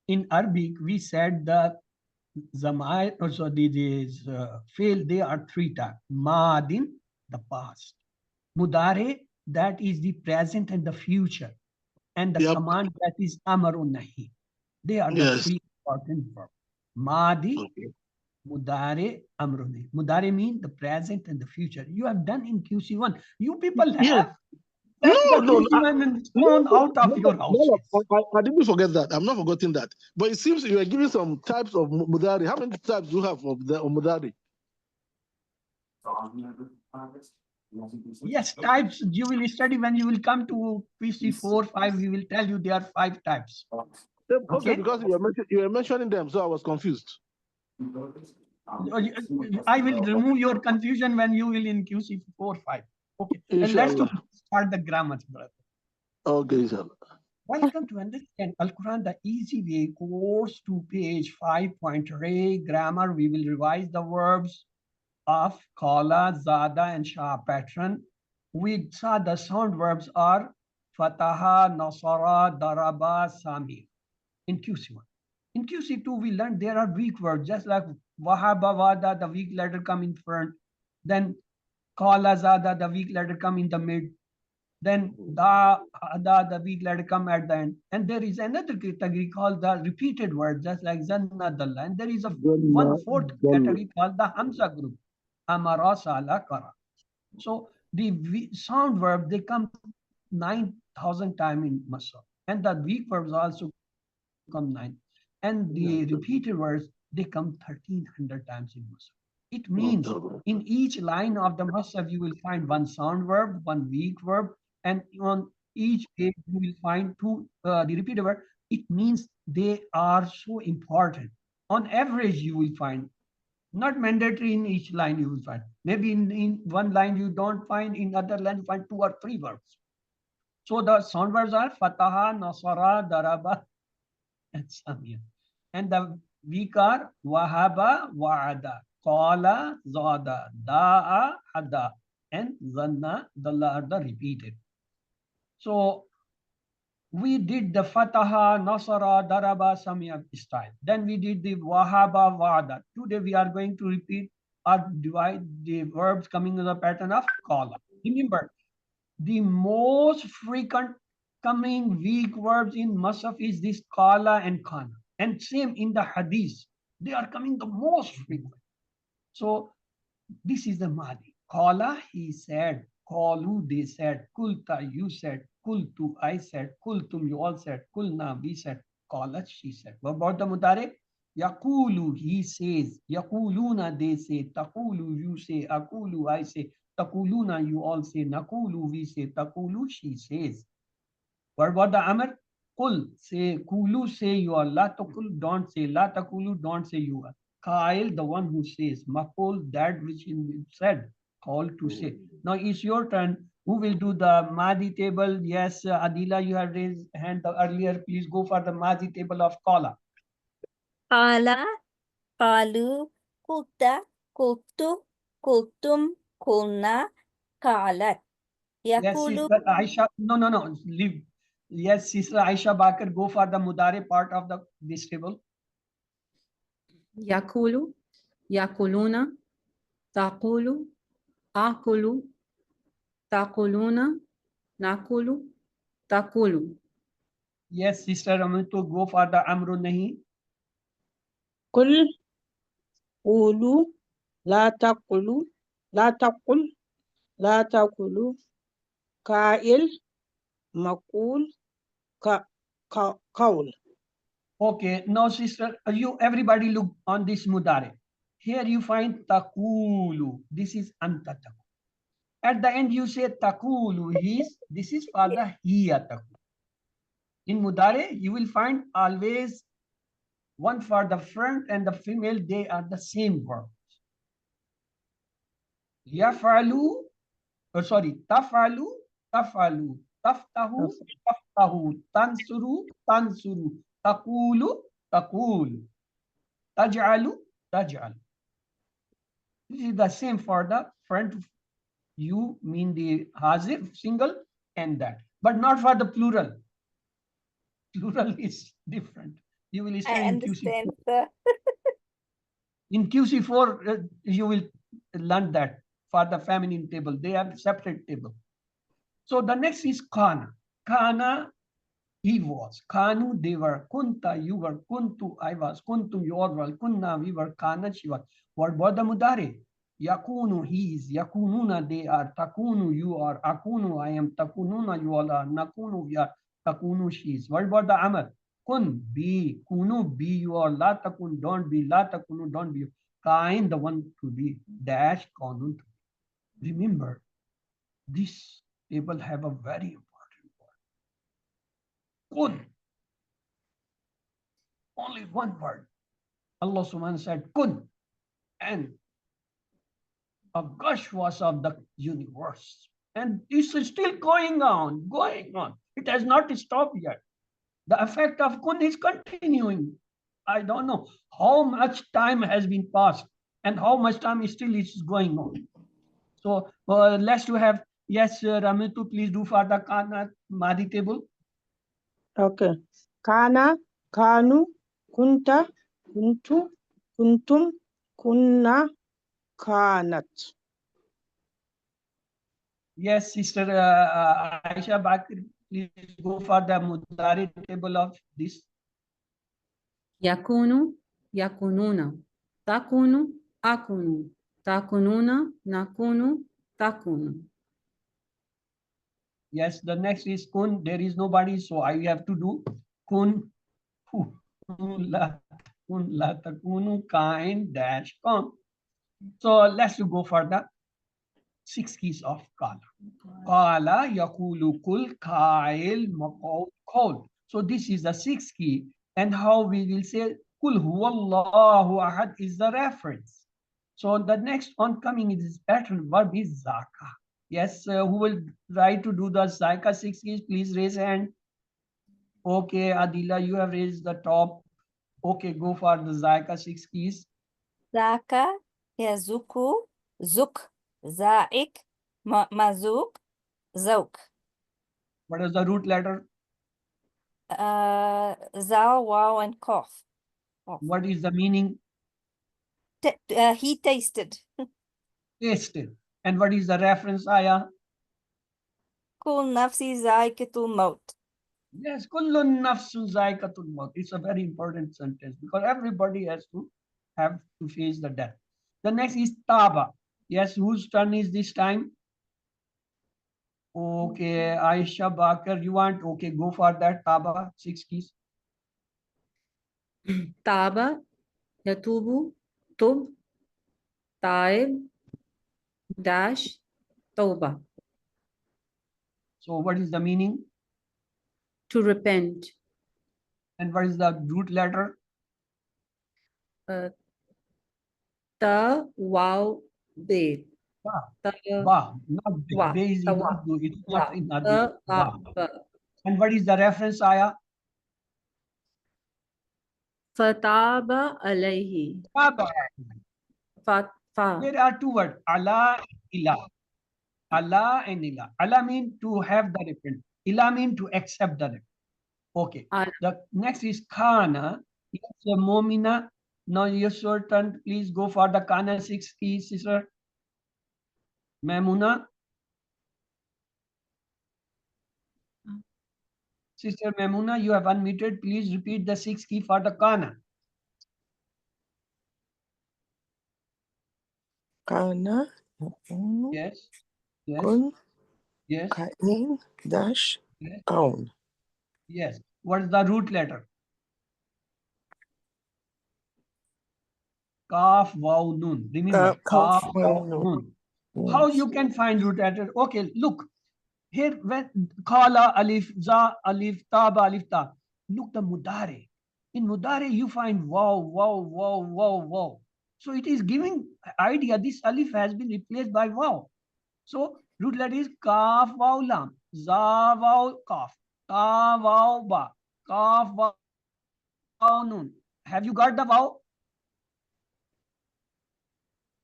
[SPEAKER 1] In Arabic, we said the Zamai, also these fail, they are three types. Madin, the past. Mudare, that is the present and the future. And the
[SPEAKER 5] Yep.
[SPEAKER 1] command, that is Amarun Nahi. They are the
[SPEAKER 5] Yes.
[SPEAKER 1] three important verbs. Madi,
[SPEAKER 5] Okay.
[SPEAKER 1] Mudare, Amrun. Mudare means the present and the future. You have done in QC1. You people
[SPEAKER 5] Yes.
[SPEAKER 1] have left
[SPEAKER 5] No,
[SPEAKER 1] the
[SPEAKER 5] no,
[SPEAKER 1] QC1 and gone out of your houses.
[SPEAKER 5] I didn't forget that. I'm not forgetting that. But it seems you are giving some types of Mudari. How many types do you have of the Mudari?
[SPEAKER 1] Yes, types you will study when you will come to QC4, 5, we will tell you there are 5 types.
[SPEAKER 5] Okay, because you were mentioning them, so I was confused.
[SPEAKER 1] I will remove your confusion when you will in QC4, 5. Okay, and let's start the grammar, brother.
[SPEAKER 5] Okay, inshallah.
[SPEAKER 1] Welcome to Understand Al-Quran the Easy Way course to page 5.3 grammar. We will revise the verbs of Qala, Zada, and Shah pattern. We saw the sound verbs are Fataha, Nasara, Daraba, Sami in QC1. In QC2, we learned there are weak words, just like Wahaba, Wada, the weak letter come in front. Then Qala, Zada, the weak letter come in the mid. Then the weak letter come at the end. And there is another category called the repeated word, just like Zanna, Dalla. And there is a 1/4 category called the Hamza group. Amara, Sala, Kara. So the sound verb, they come 9,000 times in Masab. And the weak verbs also come 9. And the repeated words, they come 1,300 times in Masab. It means in each line of the Masab, you will find one sound verb, one weak verb, and on each page, you will find the repeated word. It means they are so important. On average, you will find, not mandatory in each line you will find. Maybe in one line you don't find, in other line you find 2 or 3 verbs. So the sound verbs are Fataha, Nasara, Daraba, and Samia. And the weak are Wahaba, Wa'ada, Qala, Zada, Da'a, Hada, and Zanna, Dalla are the repeated. So we did the Fataha, Nasara, Daraba, Samia style. Then we did the Wahaba, Wa'ada. Today we are going to repeat or divide the verbs coming in the pattern of Qala. Remember, the most frequent coming weak verbs in Masaf is this Qala and Khana. And same in the Hadith. They are coming the most frequent. So this is the Mahdi. Qala, he said. Qalu, they said. Kulta, you said. Kultu, I said. Kultum, you all said. Kulna, we said. Qalat, she said. What about the Mudare? Yaqulu, he says. Yaquluna, they say. Taqulu, you say. Aqulu, I say. Taquluna, you all say. Naqulu, we say. Taqulu, she says. What about the Amr? Qul, say. Kulu, say you are. La taqul, don't say. La taqulu, don't say you are. Qail, the one who says. Maqul, that which is said. Call to say. Now it's your turn. Who will do the Mahdi table? Yes, Adila, you have raised hand earlier. Please go for the Mahdi table of Qala.
[SPEAKER 3] Qala, qalu, qulta, qultu, qultum, qulna, qalat.
[SPEAKER 1] Yes,
[SPEAKER 3] Yaqulu,
[SPEAKER 1] Sister Aisha. No. Leave. Yes, Sister Aisha Bakar, go for the Mudare part of this table.
[SPEAKER 8] Yakulu, yakuluna, taqulu, akulu, taquluna, nakulu, taqulu.
[SPEAKER 1] Yes, Sister Amito, go for the Amru Nahi.
[SPEAKER 4] قل قولوا لا تقولوا لا تقل لا تقولوا قائل مقول قول.
[SPEAKER 1] Okay, now sister, everybody look on this Mudare. Here you find Takulu. This is Antataku. At the end you say Takulu. This is for the Hiyataku. In Mudare, you will find always one for the front and the female, they are the same verbs. Yafalu, tafalu, tafalu. Taftahu, taftahu. Tansuru, tansuru. Taqulu, taqul. Taj'alu, taj'al. This is the same for the front. You mean the hazif, single, and that. But not for the plural. Plural is different. You will
[SPEAKER 3] I
[SPEAKER 1] study in QC4.
[SPEAKER 3] understand, sir.
[SPEAKER 1] In QC4, you will learn that for the feminine table. They have a separate table. So the next is kana. Kana, he was. Kanu, they were. Kunta, you were. Kuntu, I was. Kuntum, you all were. Kunna, we were. Kana, she was. What about the mudare? Yakunu, he is. Yakununa, they are. Takunu, you are. Akunu, I am. Takununa, you all are. Nakunu, we are. Takunu, she is. What about the amal? Kun, be. Kunu, be, you are. La takun, don't be. La takunu, don't be. Kain, the one to be. Dash, kanun. Remember, this table have a very important word. Kun. Only one word. Allah subhanahu said kun. And a gush was of the universe. And this is still going on, going on. It has not stopped yet. The effect of kun is continuing. I don't know how much time has been passed and how much time still is going on. So let's to have, yes, Ramitu, please do for the kana Madi table.
[SPEAKER 6] Okay. Kana, kanu, kunta, kuntu, kuntum, kunna, kanat.
[SPEAKER 1] Yes, Sister Aisha Bakr, please go for the Mudari table of this.
[SPEAKER 8] Yakunu, yakununa. Takunu, akunu. Takununa, nakunu, takunu.
[SPEAKER 1] Yes, the next is kun. There is nobody, so I have to do kun. Kun la takunu kain dash kun. So let's go for the 6 keys of kala. Kala yakulu kul kail maqaul qaul. So this is the 6th key, and how we will say kul huwallahu ahad is the reference. So the next oncoming is pattern verb is zaka. Yes, who will try to do the zaka 6 keys? Please raise hand. Okay, Adila, you have raised the top. Okay, go for the zaka 6 keys.
[SPEAKER 3] Zaka, yazuku, zuk, zaik, mazuk, zouk.
[SPEAKER 1] What is the root letter?
[SPEAKER 3] Zal, wow, and cough.
[SPEAKER 1] What is the meaning?
[SPEAKER 3] He tasted.
[SPEAKER 1] Tasted. And what is the reference ayah?
[SPEAKER 3] Kul nafsi zaikatul maut.
[SPEAKER 1] Yes, kullun nafsun zaikatul maut. It's a very important sentence because everybody has to have to face the death. The next is taba. Yes, whose turn is this time? Okay, Aisha Bakar, you want? Okay, go for that taba. 6 keys.
[SPEAKER 8] Taba, yatubu, tub, taib, dash, tauba.
[SPEAKER 1] So what is the meaning?
[SPEAKER 8] To repent.
[SPEAKER 1] And what is the root letter?
[SPEAKER 8] Ta, wow, be.
[SPEAKER 1] Ba, not be.
[SPEAKER 8] Wa,
[SPEAKER 1] Be is in
[SPEAKER 8] tawa.
[SPEAKER 1] Urdu. It's not in Arabic.
[SPEAKER 8] Ta,
[SPEAKER 1] Ba.
[SPEAKER 8] ba.
[SPEAKER 1] And what is the reference ayah?
[SPEAKER 8] Fataba alayhi.
[SPEAKER 1] Taba.
[SPEAKER 8] Fa.
[SPEAKER 1] There are 2 words, Allah and ilah. Allah and ilah. Allah means to have the repent. Ilah means to accept the repent. Okay. The next is Khana. It's a Momina. Now your turn. Please go for the Khana 6 keys, sister. Memuna. Sister Memuna, you have unmuted. Please repeat the 6 key for the Khana.
[SPEAKER 6] Kana,
[SPEAKER 1] Yes. Yes.
[SPEAKER 6] kun,
[SPEAKER 1] Yes.
[SPEAKER 6] kain, dash,
[SPEAKER 1] Yes.
[SPEAKER 6] kaun.
[SPEAKER 1] Yes. What is the root letter? Kaf, waw, nun. Remember,
[SPEAKER 6] Kaf,
[SPEAKER 1] kaf,
[SPEAKER 6] waw,
[SPEAKER 1] waw,
[SPEAKER 6] nun.
[SPEAKER 1] nun. How you can find root letter? Okay, look. Here, when kala, alif, za, alif, taba, alif, ta. Look the mudare. In mudare, you find wow, wow, wow, wow, wow. So it is giving idea this alif has been replaced by wow. So root letter is kaf, waw, lam. za waw kaf, ta waw ba, kaf waw nun. Have you got the waw?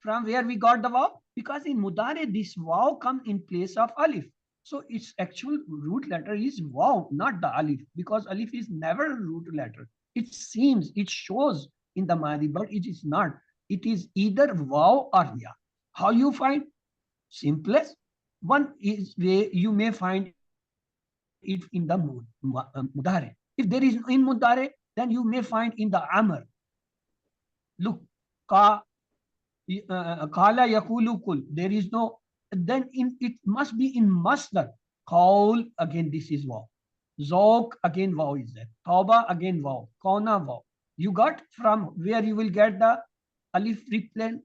[SPEAKER 1] From where we got the waw? Because in mudare this waw come in place of alif. So its actual root letter is waw, not the alif, because alif is never a root letter. It seems, it shows in the madi, but it is not. It is either waw or ya. How you find? Simplest one is way you may find it in the mudare. If there is in mudare, then you may find in the amr. Look, ka kala yakulu kul. There is no. Then in it must be in masdar. Qaul, again this is waw. Zok, again waw is there. Tauba, again waw. Kauna, waw. You got from where you will get the alif replace.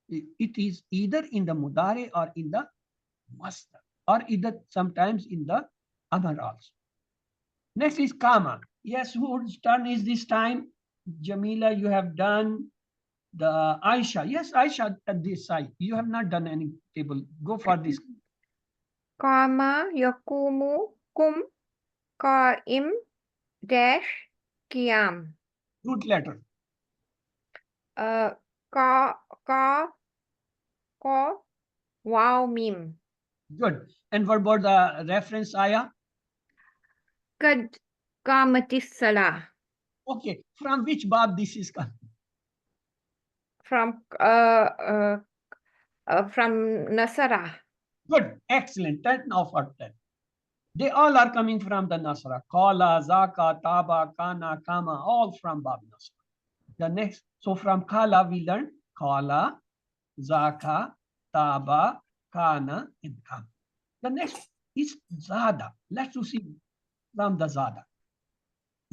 [SPEAKER 1] It is either in the mudare or in the masdar, or either sometimes in the amar also. Next is kama. Yes, whose turn is this time? Jamila, you have done the Aisha. Yes, Aisha at this side. You have not done any table. Go for this.
[SPEAKER 2] Kama yakumu kum qaim dash qiyam.
[SPEAKER 1] Root letter.
[SPEAKER 2] Ka ko waw mim.
[SPEAKER 1] Good. And what about the reference ayah?
[SPEAKER 2] Kad qamatis salah.
[SPEAKER 1] Okay. From which bab this is coming?
[SPEAKER 2] From Nasara.
[SPEAKER 1] Good. Excellent. 10 of 10. They all are coming from the Nasra. Qala, Zaka, Taba, Kana, Kama, all from Bab Nasra. The next, so from Kala we learned Qala, Zaka, Taba, Kana, and Kama. The next is Zada. Let's see from the Zada.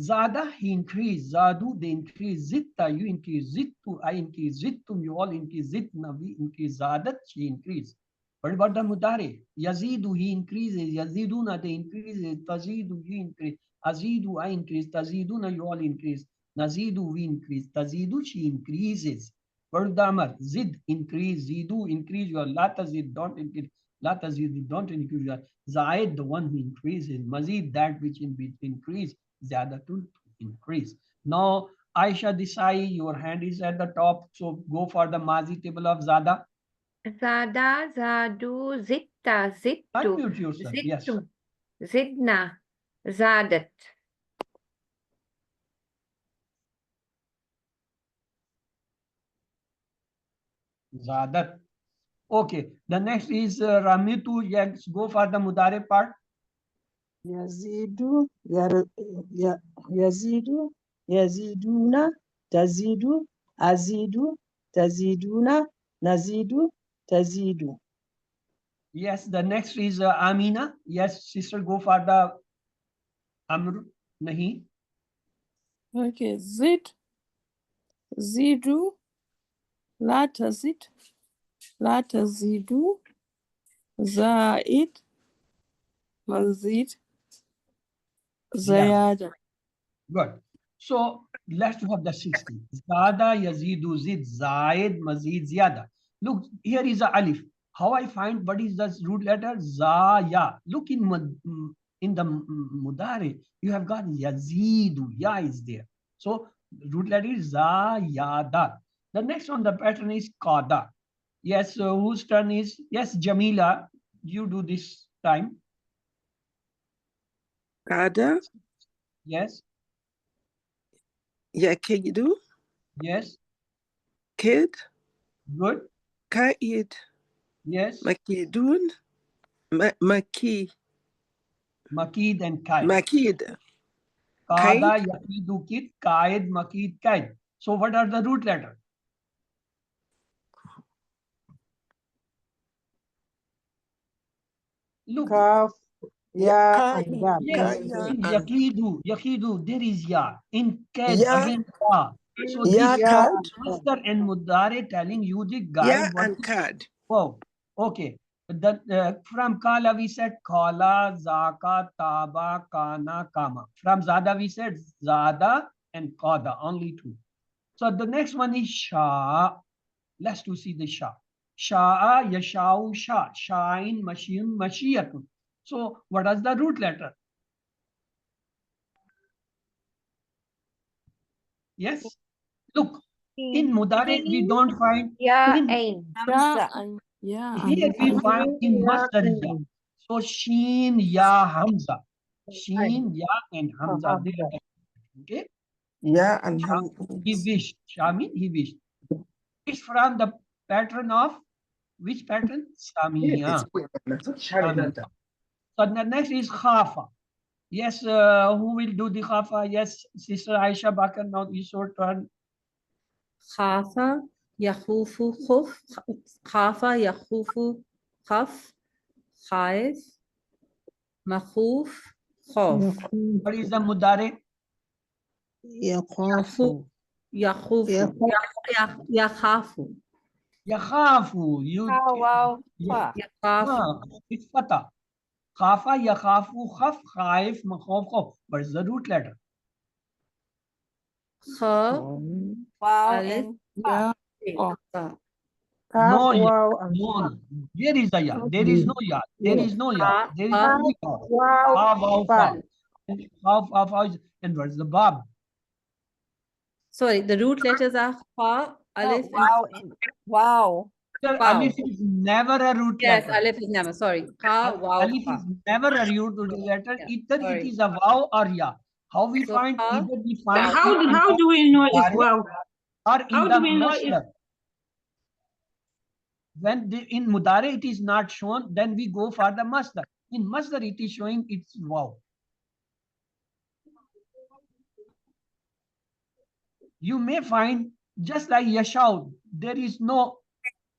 [SPEAKER 1] Zada, he increased. Zadu, they increase. Zitta, you increase. Zittu, I increase. Zittum, you all increase. Zitna, we increase. Zadat, she increased. What about the Mudare? Yazidu, he increases. Yaziduna, they increases. Tazidu, you increase. Azidu, I increase. Taziduna, you all increase. Nazidu, we increase. Tazidu, she increases. What the Amar? Zid, increase. Zidu, increase. You are La Tazid, don't increase. La Tazidu, don't increase. You are Zaid, the one who increases. Mazid, that which increase. Zyadatul, increase. Now, Aisha Desai, your hand is at the top. So go for the Mazi table of Zada.
[SPEAKER 2] Zada, Zadu, Zitta, Zittu,
[SPEAKER 1] Unmute yourself. Yes.
[SPEAKER 2] Zittu, Zidna, Zadat.
[SPEAKER 1] Zadat. Okay. The next is Ramitu. Yes, go for the Mudare part.
[SPEAKER 6] Yazidu, yazidu, yaziduna, tazidu, azidu, taziduna, nazidu, tazidu.
[SPEAKER 1] Yes, the next is Amina. Yes, sister, go for the Amr. Nahi.
[SPEAKER 10] Okay, zid, zidu, la tazid, la tazidu, zaid, mazid, zayada.
[SPEAKER 1] Good. So let's have the 60. Zada, Yazidu, Zid, Zaid, Mazid, Ziyada. Look, here is a alif. How I find what is the root letter? Zaya. Look in the Mudare, you have got Yazidu. Ya is there. So root letter is Zayada. The next on the pattern is Qada. Yes, whose turn is? Yes, Jamila, you do this time.
[SPEAKER 6] Kada,
[SPEAKER 1] Yes.
[SPEAKER 6] yakidu,
[SPEAKER 1] Yes.
[SPEAKER 6] kid,
[SPEAKER 1] Good.
[SPEAKER 6] kaid,
[SPEAKER 1] Yes.
[SPEAKER 6] makidun, maki,
[SPEAKER 1] Makid and Kaid.
[SPEAKER 6] makid,
[SPEAKER 1] Kada, Yakidu, Kid, Kaid, Makid, Kaid. So what are the root letters? Look.
[SPEAKER 6] kaf, ya, and dal.
[SPEAKER 1] Yes, in Yakidu, there is Ya. In Kaid,
[SPEAKER 6] Ya.
[SPEAKER 1] again Ya. So
[SPEAKER 6] Ya,
[SPEAKER 1] this
[SPEAKER 6] kad.
[SPEAKER 1] Master and Mudare telling you the
[SPEAKER 6] Ya
[SPEAKER 1] guide. What
[SPEAKER 6] and kad.
[SPEAKER 1] Oh, okay. From Kala we said Kala, Zaka, Taba, Kana, Kama. From Zada we said Zada and Qada, only two. So the next one is Sha. Let's to see the Sha. Sha'a, Yasha'u, Sha. Sha'in, Mashin, Mashiyatun. So what is the root letter? Yes. Look, in Mudare we don't find
[SPEAKER 2] Ya,
[SPEAKER 1] in
[SPEAKER 2] Ain.
[SPEAKER 10] Yeah,
[SPEAKER 1] here we find in Masdar ya. So Sheen, Ya, Hamza. Sheen, Ya, and Hamza. They are okay.
[SPEAKER 6] Yeah, and
[SPEAKER 1] He wished. Shamin, he wished. It's from the pattern of which pattern? Samiya. Samiya. So the next is Khafa. Yes, who will do the Khafa? Yes, Sister Aisha Bakar, now it's your turn.
[SPEAKER 8] خاف يخوف خف خاف يخوف خف خايف مخوف خوف
[SPEAKER 1] What is the Mudare?
[SPEAKER 8] يخوف يخوف يخاف
[SPEAKER 1] Yakhafu. You.
[SPEAKER 3] Wow.
[SPEAKER 8] يخاف
[SPEAKER 1] It's Fatah. Khafa, Yakhafu, Khaf, Khaif, Makhof, Khof. What is the root letter?
[SPEAKER 8] خ
[SPEAKER 3] Wow.
[SPEAKER 8] ألف
[SPEAKER 3] And
[SPEAKER 10] yeah. Oh.
[SPEAKER 8] ف
[SPEAKER 1] No, ya.
[SPEAKER 6] wow, and
[SPEAKER 1] No. There is a ya. There is no ya. There is no ya. There is only ya.
[SPEAKER 6] wow,
[SPEAKER 1] Ha, wow, fa. And what is the bab?
[SPEAKER 8] sorry, the root letters are Fa, Alif, and
[SPEAKER 3] wow. And wow.
[SPEAKER 1] Sir,
[SPEAKER 8] Wow.
[SPEAKER 1] Alif is never a root
[SPEAKER 8] yes,
[SPEAKER 1] letter.
[SPEAKER 8] Alif is never, sorry. Ka, wow,
[SPEAKER 1] Alif
[SPEAKER 8] fa.
[SPEAKER 1] is never a root letter.
[SPEAKER 8] Yeah,
[SPEAKER 1] Either it
[SPEAKER 8] sorry.
[SPEAKER 1] is a wow or ya. How we
[SPEAKER 8] So,
[SPEAKER 1] find?
[SPEAKER 8] ka,
[SPEAKER 1] Either we find
[SPEAKER 8] wow.
[SPEAKER 1] it in
[SPEAKER 4] How
[SPEAKER 1] the
[SPEAKER 4] do we know it's
[SPEAKER 1] Mudare
[SPEAKER 4] wow?
[SPEAKER 1] or in
[SPEAKER 4] How
[SPEAKER 1] the
[SPEAKER 4] do we know if
[SPEAKER 1] masdar. When in Mudare it is not shown, then we go for the masdar. In masdar it is showing it's wow. You may find just like Yashaud, there is no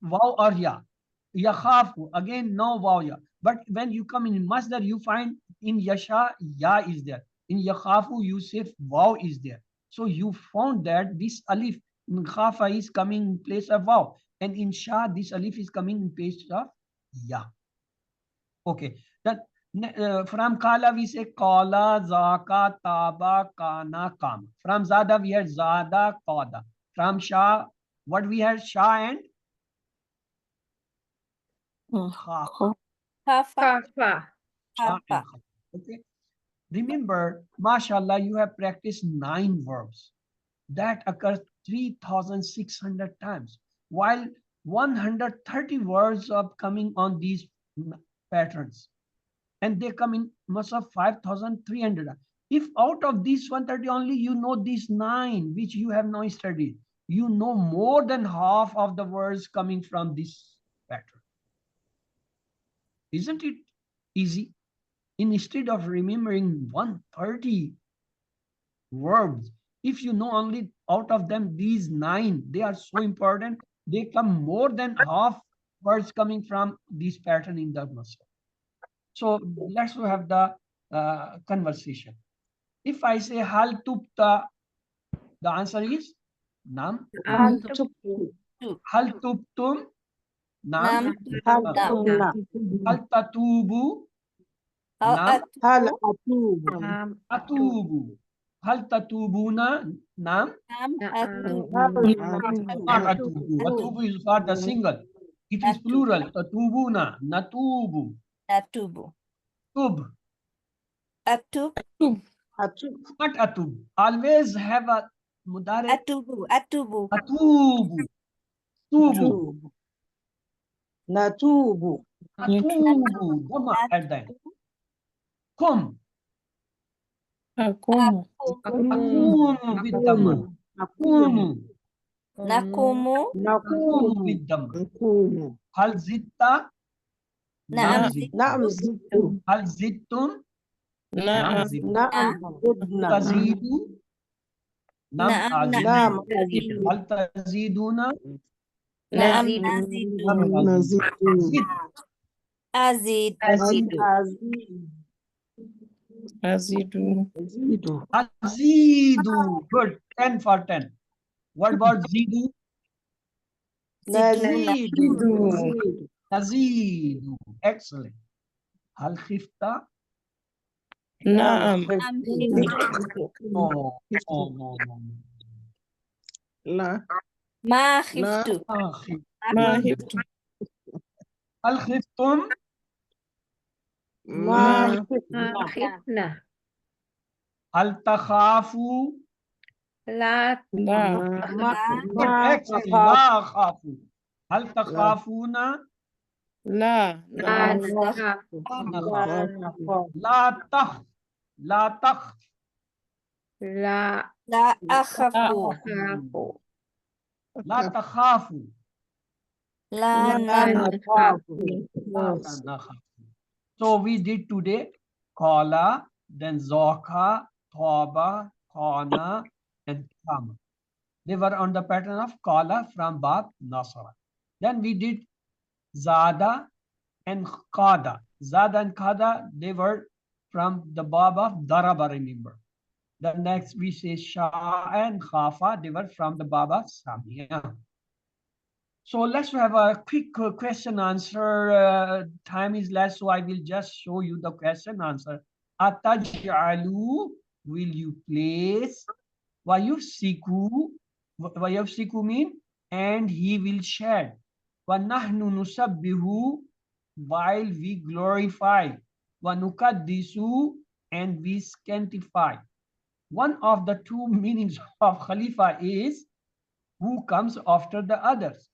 [SPEAKER 1] wow or ya. Yakhafu, again no wow ya. But when you come in masdar, you find in Yasha, ya is there. In Yakhafu, you say wow is there. So you found that this alif in Khafa is coming in place of wow. And in Shah, this alif is coming in place of ya. Okay. Then from Kala we say Kala, Zaka, Taba, Kana, Kam. From Zada we had Zada, Qada. From Shah, what we had? Shah and Kha.
[SPEAKER 3] Kafa.
[SPEAKER 2] Kafa.
[SPEAKER 1] Shah and
[SPEAKER 3] Kafa.
[SPEAKER 1] Kha. Okay. Remember, mashallah, you have practiced 9 verbs. That occurs 3,600 times. While 130 words are coming on these patterns. And they come in must of 5,300. If out of these 130 only you know these 9 which you have now studied, you know more than half of the words coming from this pattern. Isn't it easy? Instead of remembering 130 verbs, if you know only out of them these 9, they are so important. They come more than half words coming from this pattern in the muscle. So let's have the conversation. If I say hal tupta, the answer is nam.
[SPEAKER 6] hal
[SPEAKER 1] Hal tuptum, nam.
[SPEAKER 6] tumna,
[SPEAKER 1] Hal tatubu,
[SPEAKER 3] Hal
[SPEAKER 1] nam.
[SPEAKER 6] hal
[SPEAKER 3] atubu.
[SPEAKER 6] atubu,
[SPEAKER 1] Atubu. Hal tatubuna, nam.
[SPEAKER 3] Nam
[SPEAKER 6] hal
[SPEAKER 3] atubu.
[SPEAKER 1] Not atubu. Atubu is for the single. It is plural. Tatubuna, natubu.
[SPEAKER 3] Atubu.
[SPEAKER 1] Tub.
[SPEAKER 3] Atub.
[SPEAKER 6] atubu,
[SPEAKER 1] Not atub. Always have a mudare.
[SPEAKER 3] Atubu. Atubu.
[SPEAKER 1] Atubu. Tubu.
[SPEAKER 6] natubu,
[SPEAKER 1] Atubu. Dhamma at the end. Kum.
[SPEAKER 10] Akumu.
[SPEAKER 1] Akumu with dhamma. Akumu.
[SPEAKER 3] Nakumu.
[SPEAKER 1] Akumu with dhamma.
[SPEAKER 6] nakumu,
[SPEAKER 1] Hal zitta. Nam
[SPEAKER 3] Naam
[SPEAKER 1] zitta.
[SPEAKER 6] naam zittu,
[SPEAKER 1] Hal zittum. Nam
[SPEAKER 10] Naam.
[SPEAKER 1] zittum.
[SPEAKER 6] naam zidna,
[SPEAKER 1] Tazidu. Nam
[SPEAKER 3] Naam
[SPEAKER 1] azidu.
[SPEAKER 6] naam
[SPEAKER 3] nazidu.
[SPEAKER 1] Hal taziduna.
[SPEAKER 3] Naam
[SPEAKER 2] Nazidu.
[SPEAKER 3] nazidu.
[SPEAKER 1] Nam
[SPEAKER 6] nazidu,
[SPEAKER 1] Zid.
[SPEAKER 3] Azid.
[SPEAKER 2] Azidu.
[SPEAKER 10] Azidu.
[SPEAKER 6] azidu,
[SPEAKER 1] Azidu. Good. 10 for 10. What about zidu?
[SPEAKER 3] Ziduna.
[SPEAKER 6] nazidu,
[SPEAKER 1] Tazidu. Excellent. Hal khifta.
[SPEAKER 10] Naam.
[SPEAKER 3] Naam
[SPEAKER 6] khiftu,
[SPEAKER 1] No, no, no, no.
[SPEAKER 6] la,
[SPEAKER 3] Ma khiftu.
[SPEAKER 1] Ah, khifta.
[SPEAKER 10] Ma hiftu.
[SPEAKER 1] Hal khiftum.
[SPEAKER 6] ما
[SPEAKER 2] ما خفنا
[SPEAKER 1] هل تخافوا؟
[SPEAKER 2] لا
[SPEAKER 10] لا
[SPEAKER 1] Good,
[SPEAKER 6] ما
[SPEAKER 1] excellent.
[SPEAKER 6] تخاف
[SPEAKER 1] لا خافوا. هل تخافون؟
[SPEAKER 10] لا
[SPEAKER 2] لا
[SPEAKER 10] نخاف
[SPEAKER 2] تخافوا
[SPEAKER 1] نخاف.
[SPEAKER 6] لا نخاف
[SPEAKER 1] لا تخف. لا تخف.
[SPEAKER 2] لا
[SPEAKER 3] لا أخف
[SPEAKER 2] تخافوا
[SPEAKER 1] لا تخافوا.
[SPEAKER 3] لا
[SPEAKER 2] لا
[SPEAKER 3] نخف
[SPEAKER 2] نخاف
[SPEAKER 1] لا نخاف. So we did today Qala, then Zoka, Toba, Qana, and Kama. They were on the pattern of Qala from Bab Nasara. Then we did Zada and Qada. Zada and Qada, they were from the Bab of Daraba, remember. The next we say Shah and Khafa, they were from the Bab of Samia. So let's have a quick question answer. Time is less, so I will just show you the question answer. Ataj'alu, will you place? Wayufsiku, wayufsiku mean, and he will shed. Wanahnu nusabbihu, while we glorify. Wanukaddisu, and we sanctify. One of the two meanings of Khalifa is who comes after the others.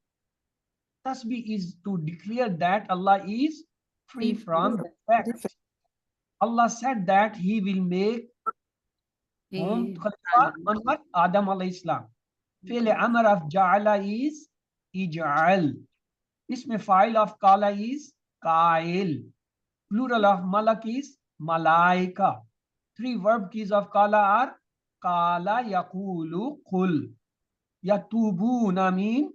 [SPEAKER 1] Tasbih is to declare that Allah is free from defects. Allah said that He will make whom Khalifa on what? Adam alayhi salam. Fi'l amr of ja'ala is ij'al. Ism fa'il of qala is qa'il. Plural of malak is malaika. Three verb keys of qala are qala yaqulu qul. Yatubuna mean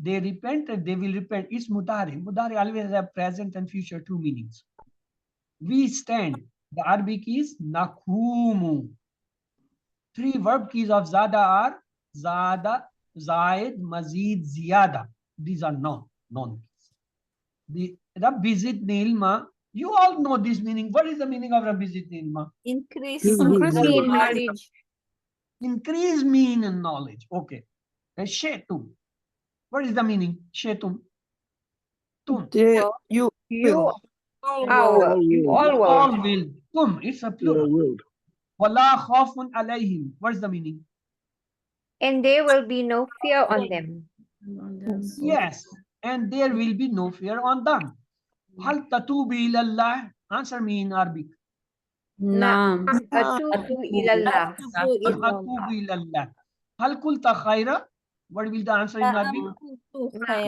[SPEAKER 1] they repented, they will repent. It's mudari. Mudari always have present and future two meanings. We stand. The Arabic is nakumu. Three verb keys of zada are zada, zaid, mazid, ziyada. These are non keys. The Rabbi zidni ilma. You all know this meaning. What is the meaning of Rabbi zidni ilma?
[SPEAKER 3] Increase
[SPEAKER 2] increase
[SPEAKER 3] the
[SPEAKER 2] in knowledge.
[SPEAKER 1] Increase mean in knowledge. Okay. Shetum. What is the meaning? Shetum. Tum.
[SPEAKER 10] You
[SPEAKER 2] You
[SPEAKER 3] all
[SPEAKER 2] all
[SPEAKER 1] All will. Tum. It's a plural.
[SPEAKER 5] will.
[SPEAKER 1] Wala khawfun alayhim. What is the meaning?
[SPEAKER 2] and there will be no fear on them.
[SPEAKER 1] Yes. And there will be no fear on them. Hal tatubi ilallah. Answer me in Arabic.
[SPEAKER 2] نعم أتوب إلى الله.
[SPEAKER 1] Atubu ilallah. Hal kulta khaira. What will the answer in Arabic?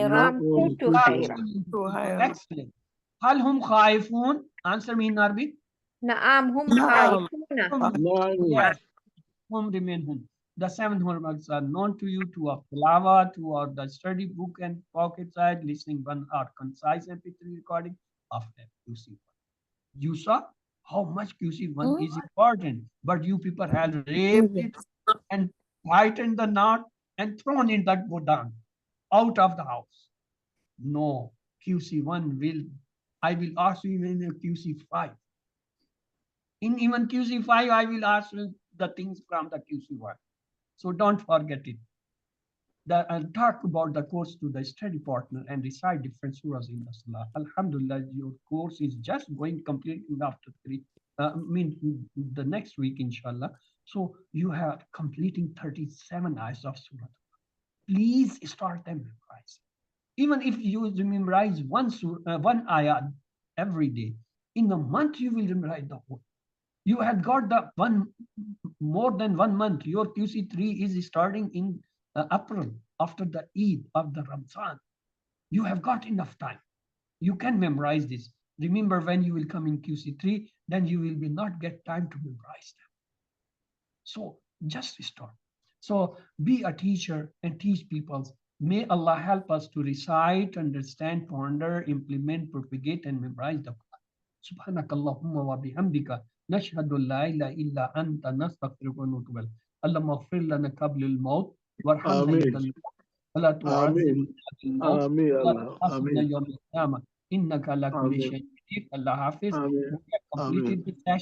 [SPEAKER 2] نعم قلت خيرا.
[SPEAKER 1] Excellent. Hal hum khaifun. Answer me in Arabic.
[SPEAKER 2] نعم هم خائفون.
[SPEAKER 1] Yes. Hum remain hum. The seven hormones are known to you, two of tilawah, two are the study book and pocket side, listening one are concise MP3 recording of QC1. You saw how much QC1 is important, but you people have raped it and tightened the knot and thrown in that down out of the house. No, QC1 will, I will ask you in QC5. In even QC5, I will ask you the things from the QC1. So don't forget it. Talk about the course to the study partner and recite different surahs in the Salah. Alhamdulillah, your course is just going completing after the next week, inshallah. So you have completing 37 ayahs of surah. Please start them memorize. Even if you memorize one ayah every day, in a month you will memorize the whole. You had got the more than 1 month. Your QC3 is starting in April after the Eid of the Ramzan. You have got enough time. You can memorize this. Remember, when you will come in QC3, then you will not get time to memorize them. So just start. So be a teacher and teach people. May Allah help us to recite, understand, ponder, implement, propagate, and memorize the Quran. Subhanakallahumma wa bihamdika. نشهد لا إله إلا أنت نستغفرك ونتوب إليك. اللهم اغفر لنا قبل الموت وارحمنا عند الموت ولا تعذبنا بعد الموت ولا تحاسبنا يوم القيامة إنك على كل شيء قدير. Allah Hafiz. We have completed the session.